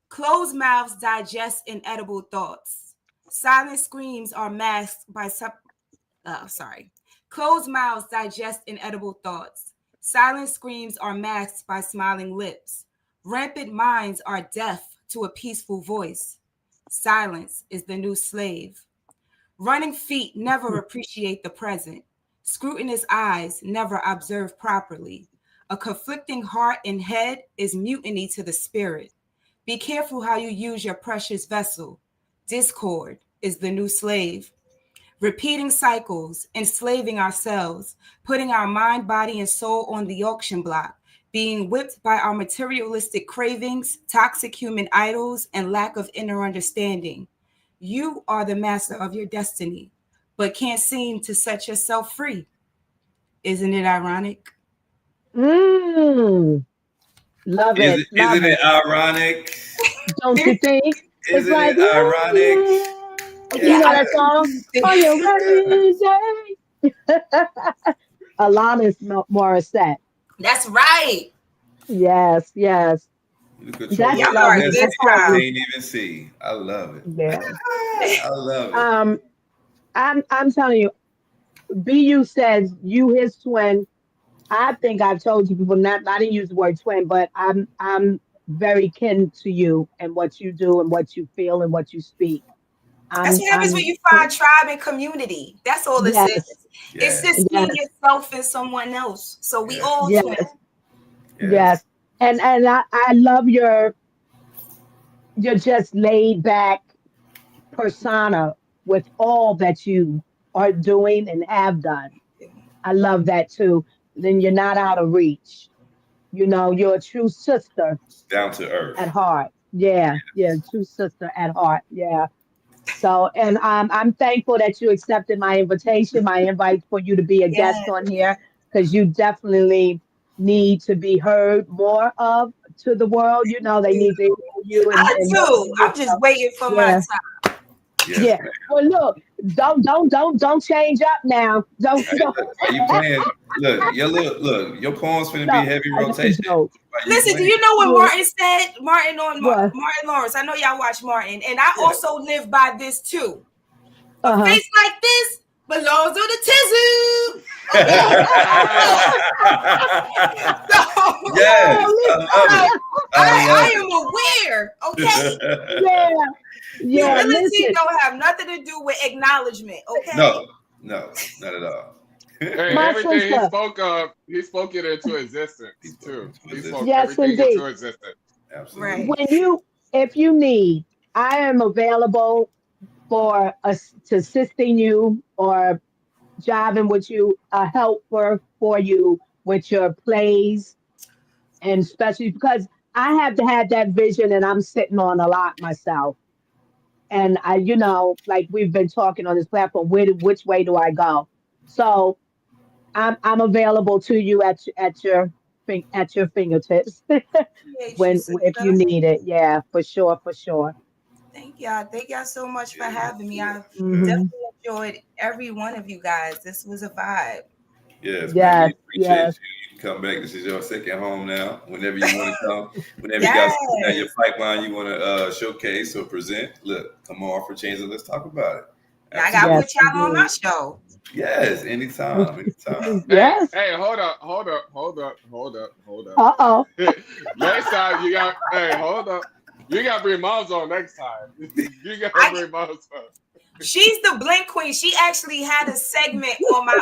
Closed mouths digest inedible thoughts. Silent screams are masked by Closed mouths digest inedible thoughts. Silent screams are masked by smiling lips. Rampant minds are deaf to a peaceful voice. Silence is the new slave. Running feet never appreciate the present. Scrutinous eyes never observe properly. A conflicting heart and head is mutiny to the spirit. Be careful how you use your precious vessel. Discord is the new slave. Repeating cycles, enslaving ourselves, putting our mind, body, and soul on the auction block, being whipped by our materialistic cravings, toxic human idols, and lack of inner understanding. You are the master of your destiny, but can't seem to set yourself free. Isn't it ironic? Mm, love Is it, it? love Isn't it it. ironic? Don't you think? It's Isn't like, it ironic? you Yeah, know Yeah. I that song? do. Are you ready? Alanis Morissette. That's right. Yes, yes. You control That's Y'all your are lovely. a destiny. good That's You lovely. time. can't even see. I love it. Yeah. I love it. Um, I'm telling you, BU says you his twin. I think I've told you before, not I didn't use the word twin, but I'm very kin to you and what you do and what you feel and what you speak. That's I'm what happens when I'm you find tribe and community. That's all this is. yes, It's Yeah. just seeing yes, yourself in someone else. So we Yeah. all twins. yes, Yes. yes. And I love your just laid back persona with all that you are doing and have done. I love that too. Then you're not out of reach. You know, you're a true sister Down to at earth. heart. Yeah, yeah, true sister at heart. Yeah. So, and I'm thankful that you accepted my invitation, my invite for you to be a Yeah, guest on here, because you definitely need to be heard more of to the world. You know, they need to hear you I and know do. you. I'm just So, waiting for my yeah, time. Yes, yeah. man. Well, look, don't change up now. Don't, Hey, don't. look, are you playing? Look, your poem's finna be No, heavy I just rotation. joke. Are you Listen, do playing? you know what Yeah. Martin said? Martin on What? Martin Lawrence. I know y'all watch Martin, and I Yeah. also live by this too. A Uh face like this belongs on the tissue. Okay. Yes, Oh, I love So it. I love I am aware. Okay. yeah, it. yeah. Humility Listen, don't have nothing to do with acknowledgement. Okay. No, no, not at all. Hey, my everything sister. he spoke it into existence He's looking too. to He position. spoke Yes, everything indeed. into existence. Absolutely. Right. When you, if you need, I am available for us to assisting you or jiving with you, a helper for you with your plays, and especially because I have to have that vision, and I'm sitting on a lot myself. And I, like we've been talking on this platform, which way do I go? So I'm available to you at your fingertips Appreciate you, when if you sister. need it. Yeah, for sure, for sure. Thank y'all. Thank y'all so much for Yeah, having me. I sure. Hmm. definitely enjoyed every one of you guys. This was a vibe. Yes, man. We Yes, appreciate yes. you. You can come back. This is your second home now. Whenever you want to come, whenever you got Yes. something down your pipeline you want to showcase or present, look, come on for change and let's talk about it. Now I gotta Absolutely. put Yes, y'all on my indeed. show. Yes, anytime, anytime. Hey, Yes. hey, hold up. Uh-oh. Next time you got hold up. You gotta bring moms on next time. You gotta I bring moms on. She's the Blink Queen. She actually had a segment on my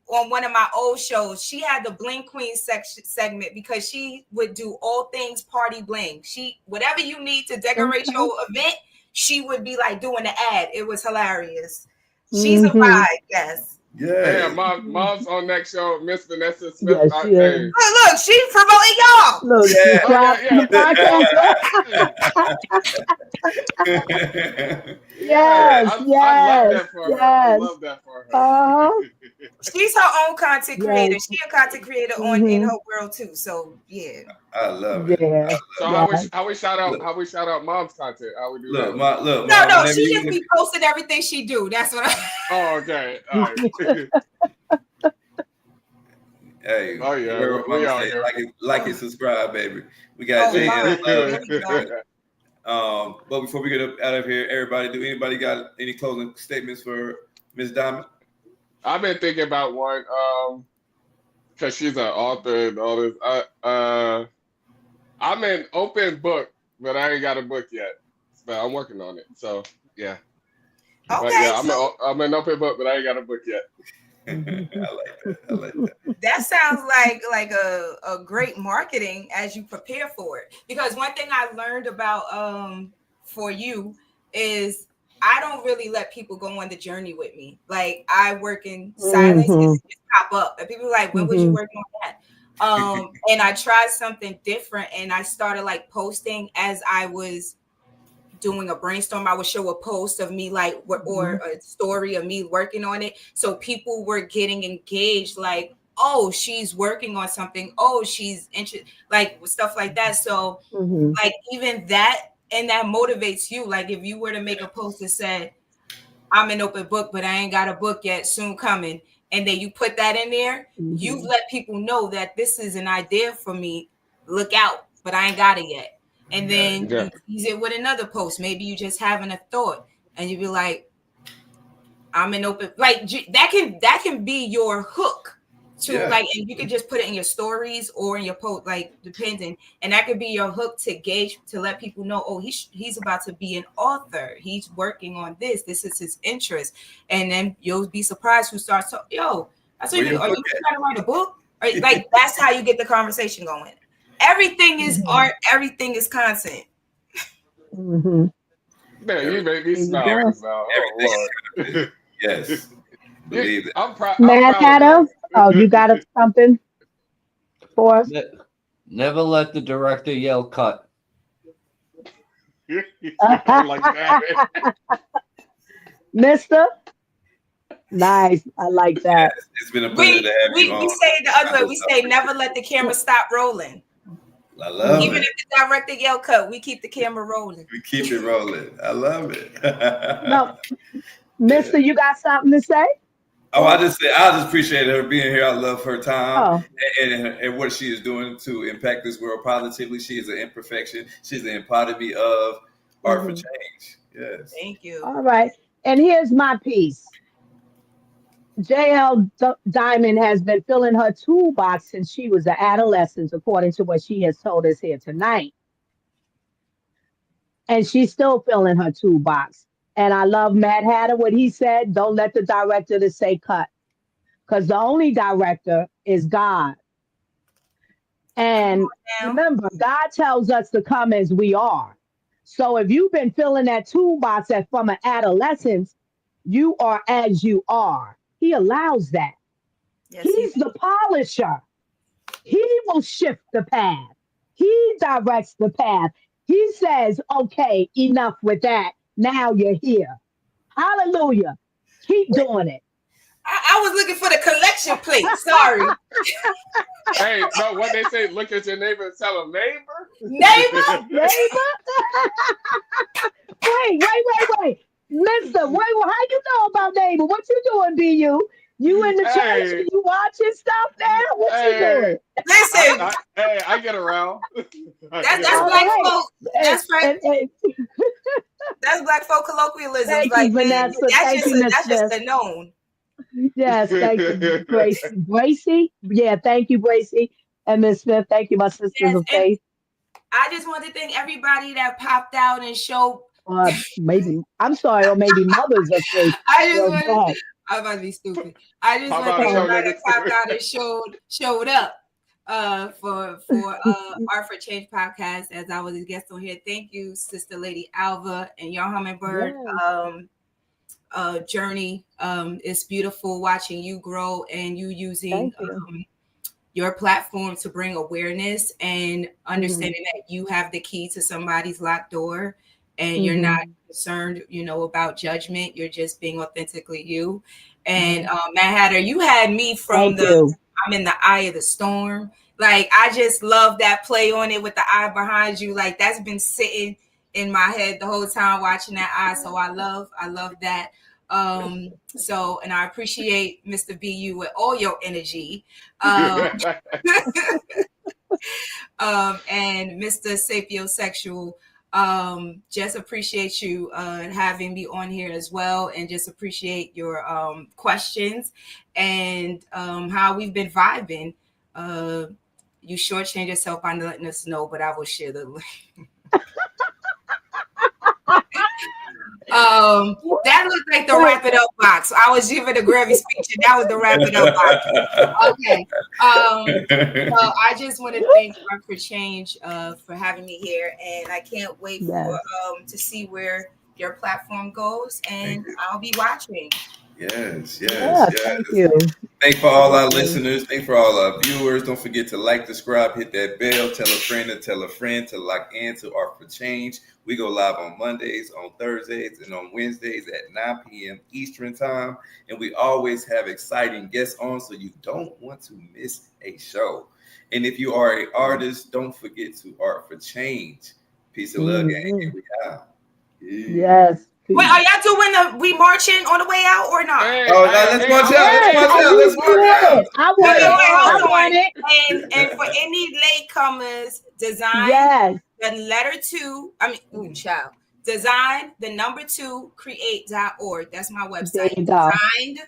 on one of my old shows. She had the Blink Queen section segment because she would do all things party bling. She whatever you need to decorate Okay. your event, she would be like doing the ad. It was hilarious. She's a Hmm. vibe, yes. Hey, Yes. mom's on next show, Miss Vanessa Smith. Yes, Hey. yes. Look, she's promoting y'all. Look, Oh subscribe to yeah, the podcast. yeah. Yeah, Yes, I love yes, that for her. I yes. love that for her. Uh-huh. She's her own content creator. Yes. She a content creator on in Hmm. her world too. So yeah. I love it. I Yeah, So love yeah. it. how we shout out mom's content? How we do that? Look, No, mom, no, whenever she you just want be posting everything she do. That's what I Oh, okay. All right. hey, Oh you yeah, heard what we mama out say, here. like it, subscribe, baby. We got oh Jay in my. the Here we go. But before we get up out of here, everybody, do anybody got any closing statements for Miss Diamond? I've been thinking about one, because she's an author and all this. I'm an open book, but I ain't got a book yet. But I'm working on it. So yeah. But Okay, yeah, so I'm an open book, but I ain't got a book yet. I like that. That sounds like a great marketing as you prepare for it. Because one thing I learned about for you is I don't really let people go on the journey with me. Like I work in silence and Mhm. it just pop up. And people are like, when was you Mhm. working on that? And I tried something different and I started like posting as I was doing a brainstorm. I would show a post of me like or a story of me working on it. So people were getting engaged, like, oh, she's working on something. Oh, she's interested, like stuff like that. So Mhm. like even that and that motivates you. Like if you were to make a post that said, I'm an open book, but I ain't got a book yet, soon coming. And then you put that in there, you've Mhm. let people know that this is an idea for me. Look out, but I ain't got it yet. And Got it. then Yeah. you tease it with another post. Maybe you just having a thought and you be like, I'm an open, like that can be your hook to Yeah. like, and you can just put it in your stories or in your post, like depending, and that could be your hook to gauge to let people know, oh, he's about to be an author, he's working on this, this is his interest, and then you'll be surprised who starts to, yo, I saw Where you, your are book you trying to write a book? Or like that's how you get the conversation going. Everything is Mhm. art, everything is content. Mhm. Man, you Every, make me There you smile, go. Ms. Mel. Oh everything Lord. is content. Yes. You, Believe it. I'm proud. I'm Mad proud of Hatter. that. Oh, you got something for us, Ne- Never let the director yell cut. I like that. Mister? Nice. I like that. It's been a pleasure to We have you we on. we say it the other way. We I say appreciate never let the camera stop rolling. it. I love Even Mhm. it. if the director yell cut, we keep the camera rolling. We keep it rolling. I love it. No, Yeah. Mister, you got something to say Oh, for us? I just appreciate her being here. I love her time Oh. and what she is doing to impact this world positively. She is an imperfection. She's the epitome of art for Mhm. change. Yes. Thank you. All right. And here's my piece. JL Diamond has been filling her toolbox since she was an adolescent, according to what she has told us here tonight. And she's still filling her toolbox. And I love Mad Hatter, what he said, don't let the director to say cut, because the only director is God. Come And on now. remember, God tells us to come as we are. So if you've been filling that toolbox as from an adolescence, you are as you are. He allows that. Yes, he He's the polisher. He will shift the path. He directs the path. He says, okay, enough with that. Now you're here. Hallelujah. Keep doing it. I was looking for the collection plate. Sorry. Hey, no, what they say, look at your neighbor and tell a neighbor. Neighbor. Neighbor, wait. Mister, wait, well, how you know about neighbor? What you doing, BU? You in the church Hey, and you watching stuff now? What you hey, doing? Listen, I get around. I that's get that's All black around. right. folk. And, That's right. and That's black folk colloquialisms. thank you, Like Vanessa. Thank you, Miss that's just Smith. a known. Yes, thank you, Gracie. Gracie? Yeah, thank you, Gracie. And Miss Smith, thank you, my sisters Yes, of and faith. I just want to thank everybody that popped out and showed. Maybe, I'm sorry, or maybe mothers of faith. I just Well, want go ahead. I'm about to be stupid. I just Pop want to out and thank show Uh, everybody that popped niggas. out and showed up for Art for Change podcast as I was a guest on here. Thank you, Sister Lady Alva and your hummingbird yes, journey. It's beautiful watching you grow and you using thank you. your platform to bring awareness and Hmm. understanding that you have the key to somebody's locked door and you're not Hmm. concerned, about judgment. You're just being authentically you. And Hmm. Matt Hatter, you had me from Thank the you. I'm in the eye of the storm. Like I just love that play on it with the eye behind you. Like that's been sitting in my head the whole time watching that eye. So I love that. So and I appreciate Mr. BU with all your energy. Um, and Mr. Sapiosexual. Just appreciate you having me on here as well, and just appreciate your questions and how we've been vibing. Uh, you shortchange yourself by letting us know, but I will share the link. That looked like the wrap it up box. I was giving a Grammy speech, and that was the wrap it up box. Okay. So I just want to thank Art for Change for having me here, and I can't wait for to see where your platform goes, and I'll be watching. Yes. Thank you. Thanks for all our listeners. Thanks for all our viewers. Don't forget to like, subscribe, hit that bell, tell a friend to lock in to Art for Change. We go live on Mondays, on Thursdays, and on Wednesdays at 9 p.m. Eastern Time. And we always have exciting guests on, so you don't want to miss a show. And if you are an artist, don't forget to Art for Change. Peace and love, gang. Here we are. Yes. Wait, are y'all doing we marching on the way out or not? Let's march out. Let's march out. I want it. And for any latecomers, design the letter 2. Design the number 2 create.org. That's my website. Designed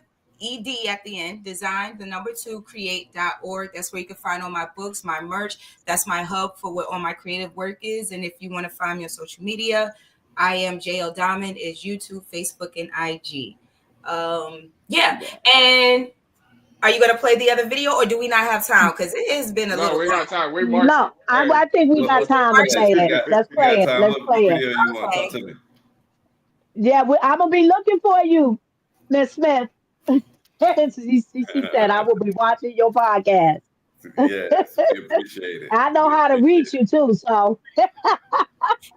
ED at the end. Design the number 2 create.org. That's where you can find all my books, my merch. That's my hub for what all my creative work is. And if you want to find me on social media, I am JL Domond, is YouTube, Facebook, and IG. And are you gonna play the other video, or do we not have time? Because it has been a little. No, we got time. I think we got time to play it. Let's play it. Let's play it. Okay. Yeah, I'm gonna be looking for you, Miss Smith. she said I will be watching your podcast. Yes, we appreciate it. I know how to reach you too, so.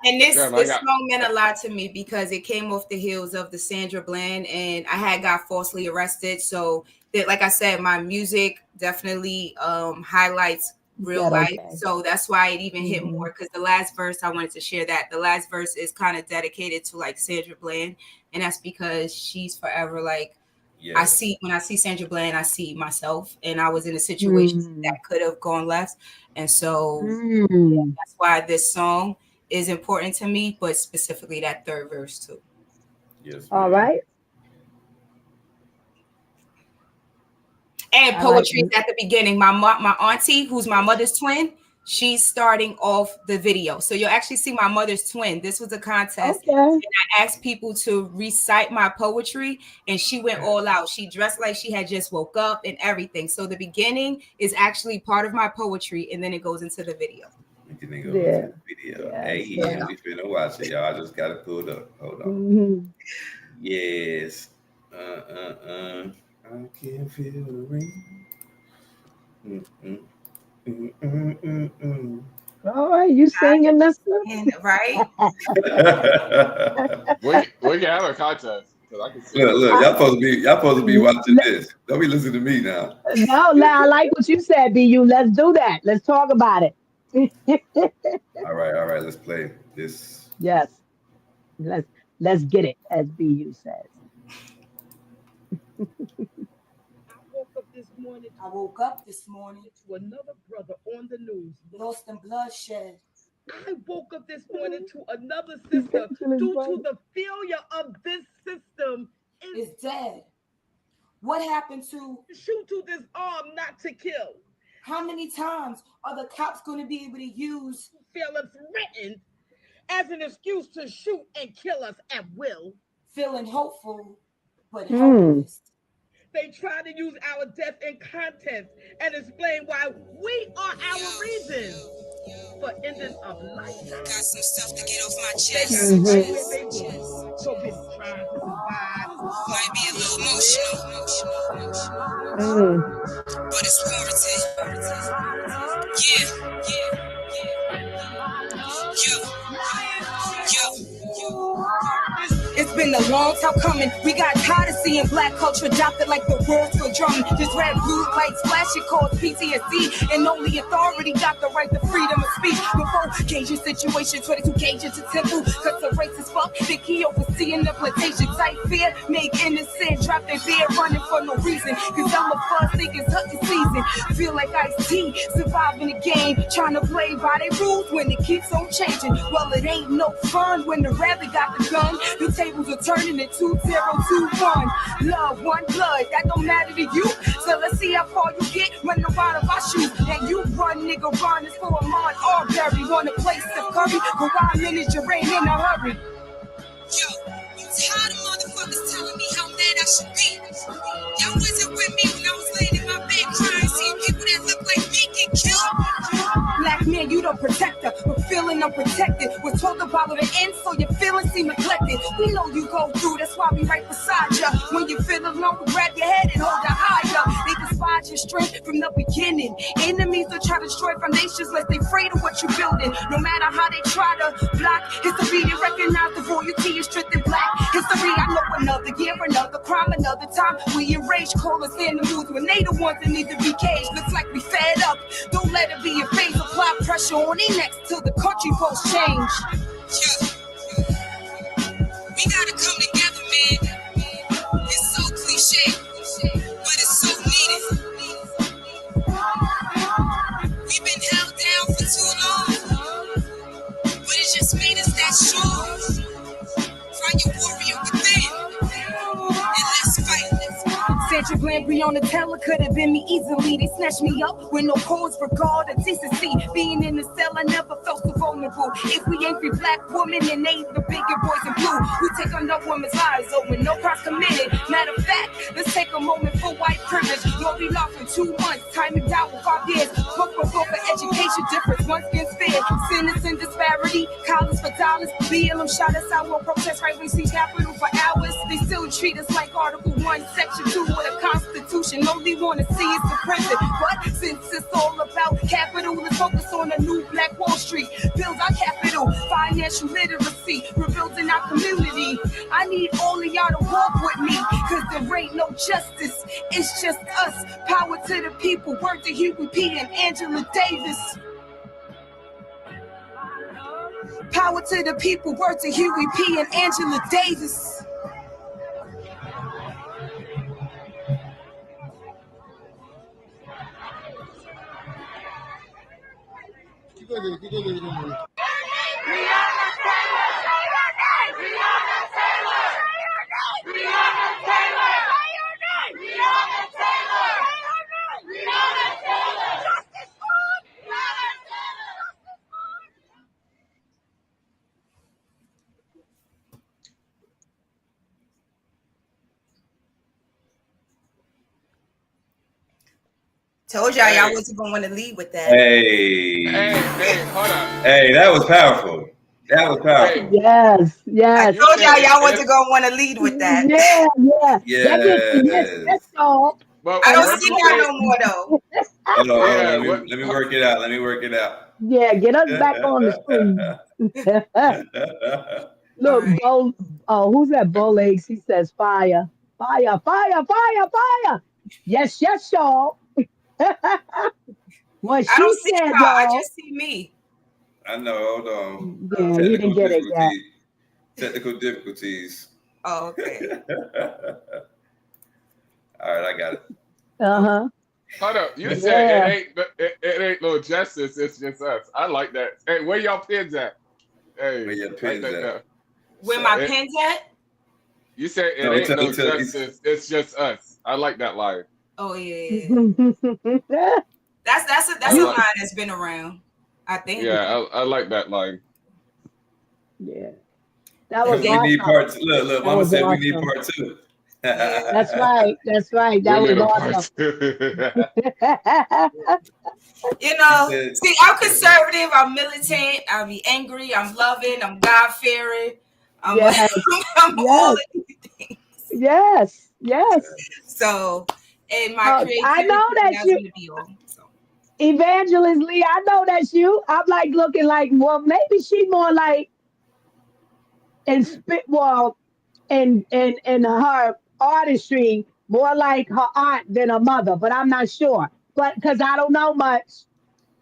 And this song meant a lot to me because it came off the heels of the Sandra Bland, and I got falsely arrested. So that, like I said, my music definitely highlights real life. So that's why it even hit more, because the last verse, I wanted to share that. The last verse is kind of dedicated to like Sandra Bland, and that's because she's forever like, when I see Sandra Bland, I see myself, and I was in a situation that could have gone left. And so that's why this song is important to me, but specifically that third verse too. Yes. All right. And poetry is at the beginning. My auntie, who's my mother's twin, she's starting off the video. So you'll actually see my mother's twin. This was a contest. And I asked people to recite my poetry, and she went all out. She dressed like she had just woke up and everything. So the beginning is actually part of my poetry, and then it goes into the video. Hey, we finna watch it, y'all. I just got it pulled up. Hold on. Yes. I can feel the rain. All right, you singing this right? we can have a contest. I can see look, y'all supposed to be watching this. Don't be listening to me now. No, I like what you said, BU. Let's do that. Let's talk about it. All right. Let's play this. Yes. Let's get it, as BU says. I woke up this morning to another brother on the news, lost in bloodshed. I woke up this morning to another sister due to the failure of this system is dead. What happened to shoot to this arm, not to kill? How many times are the cops going to be able to use Phillips written as an excuse to shoot and kill us at will? Feeling hopeful, but helpless. They try to use our death in context and explain why we are our reason for ending of life. Got some stuff to get off my chest. So been trying to survive. Might be a little emotional, but it's warranted. It's been a long time coming. We got tired of seeing black culture adopted like the world's for drumming. Just red, blue lights flashing cause PTSD, and only authority got the right to freedom of speech. Before Cajun situation, 22 Cajun to temple, cause the racist fuck, the key overseeing the plantation type fear, make innocent, drop their beer running for no reason. Cause I'm a fuzz, think it's hunting season. Feel like Ice-T, surviving the game, trying to play by their rules when it keeps on changing. Well, it ain't no fun when the rabbit got the gun. The tables are turning in 2021. Love, one blood, that don't matter to you. So let's see how far you get running around of our shoes. And you run, nigga, run. It's for a Ahmaud Arbery. Want a place to curry? Go 5 minutes, you ain't in a hurry. should be. Y'all wasn't with me when I was laying in my bed crying, seeing people that look like me get killed. Black man, you don't protect her, but feeling unprotected. We're told about the end, so your feelings seem neglected. We know you go through, that's why we right beside you. When you feel alone, grab your head and hold it higher. They despise your strength from the beginning. Enemies will try to destroy foundations, lest they afraid of what you're building. No matter how they try to block history, they recognize the royalty is strength in black history. I know another year, another crime, another time. We enraged, call us animals when they the ones that need to be caged. Looks like we fed up. Don't let it be a phase. Apply pressure on their necks till the country post change. We gotta come together, man. It's so cliche, but it's so needed. We've been held down for too long, but it just made us that strong. Find your warrior within, and let's fight. Sandra Bland, Breonna Taylor could have been me easily. They snatched me up with no cause for God or decency. Being in the cell, I never felt so vulnerable. If we ain't free black women, then they the bigger boys in blue. We take on no woman's lives, oh, with no crimes committed. Matter of fact, let's take a moment for white privilege. Lord, we lost in 2 months, timing down with 5 years. Book for education difference, one skin's fair. Sentence and disparity, college for dollars. BLM shot us out on protest, right? We see Capitol for hours. They still treat us like Article 1, Section 2 with a constitution. All they want to see is the present. But since it's all about capital, let's focus on a new Black Wall Street. Build our capital, financial literacy, rebuilding our community. I need all of y'all to walk with me, cause there ain't no justice. It's just us. Power to the people. Word to Huey P. and Angela Davis. Power to the people. Word to Huey P. and Angela Davis. Told y'all wasn't gonna want to lead with that. Hey, hold on. Hey, that was powerful. That was powerful. Yes, yes. I told y'all wasn't gonna want to lead with that. Yeah. Yes. That's all. Well, I don't see y'all no more though. Hold on. Let me work it out. Yeah, get us back on the screen. Look, Right. Bo, who's that? Bo Legs. He says fire. Yes, y'all. What I don't she see said, y'all. I y'all. just see me. I know. Hold on. Yeah, he didn't get it yet. Technical difficulties. Oh, okay. All right, I got it. Uh-huh. Hold up. You said it ain't no justice. It's just us. I like that. Hey, where y'all pins at? Hey, Where your pins at? Where my pins at? You said it ain't no justice. It's just us. I like that line. Oh yeah. That's a line that's been around. I think. Yeah, I like that line. Yeah. That was we awesome. need part two. Look, Mama said we need part 2. That's right. That was awesome. You know, see, I'm conservative, I'm militant, I'll be angry, I'm loving, I'm God-fearing. I'm all of these things. Yes. So, and my creativity, I know that's you. Gonna be on, so. Evangelist Lee, I know that's you. I'm like looking like, well, maybe she more like in her artistry, more like her aunt than her mother, but I'm not sure. But because I don't know much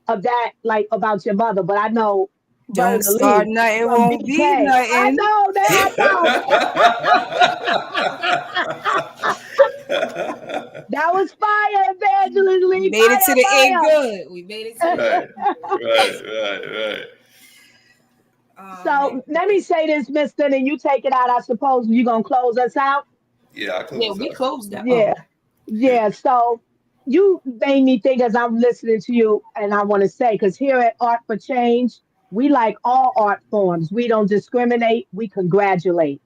of that, like about your mother, but I know Don't start nothing, won't be nothing. I know that. That was fire, Evangelist Lee. We made it to the end good. We made it to the Right. So let me say this, Mister, and you take it out. I suppose you're gonna close us out. Yeah, we closed that. Yeah. So you made me think as I'm listening to you, and I want to say, because here at Art for Change, we like all art forms. We don't discriminate. We congratulate.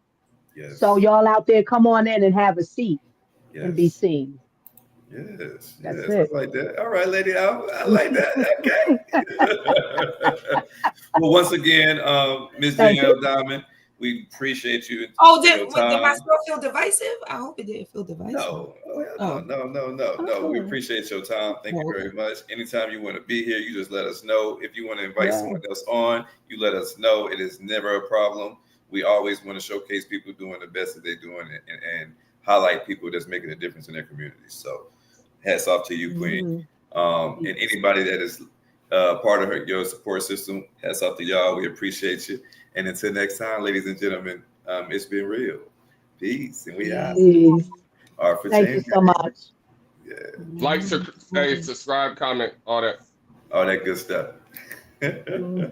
Yes. So y'all out there, come on in and have a seat and be Yes. seen. Yes. That's Yes. I it. like that. All right, Lady Alva. I like that. Okay. Well, once again, Ms. Thank you. JL Diamond, we appreciate you Oh, for your did my time. still feel divisive? I hope it didn't feel divisive. No, oh, hell Oh. no. We Oh, appreciate your time. Thank you Oh, very much. Anytime you want to be here, you just let us know. If you want to invite yes. someone else on, you let us know. It is never a problem. We always want to showcase people doing the best that they're doing and highlight people that's making a difference in their communities. So hats off to you, Queen. Mhm. And anybody that is part of your support system, hats off to y'all. We appreciate you. And until next time, ladies and gentlemen, it's been real. Peace. And we out. Peace. Art for Thank you change. so much. Yeah. Like, hey, subscribe, comment, all that. All that good stuff. Mhm.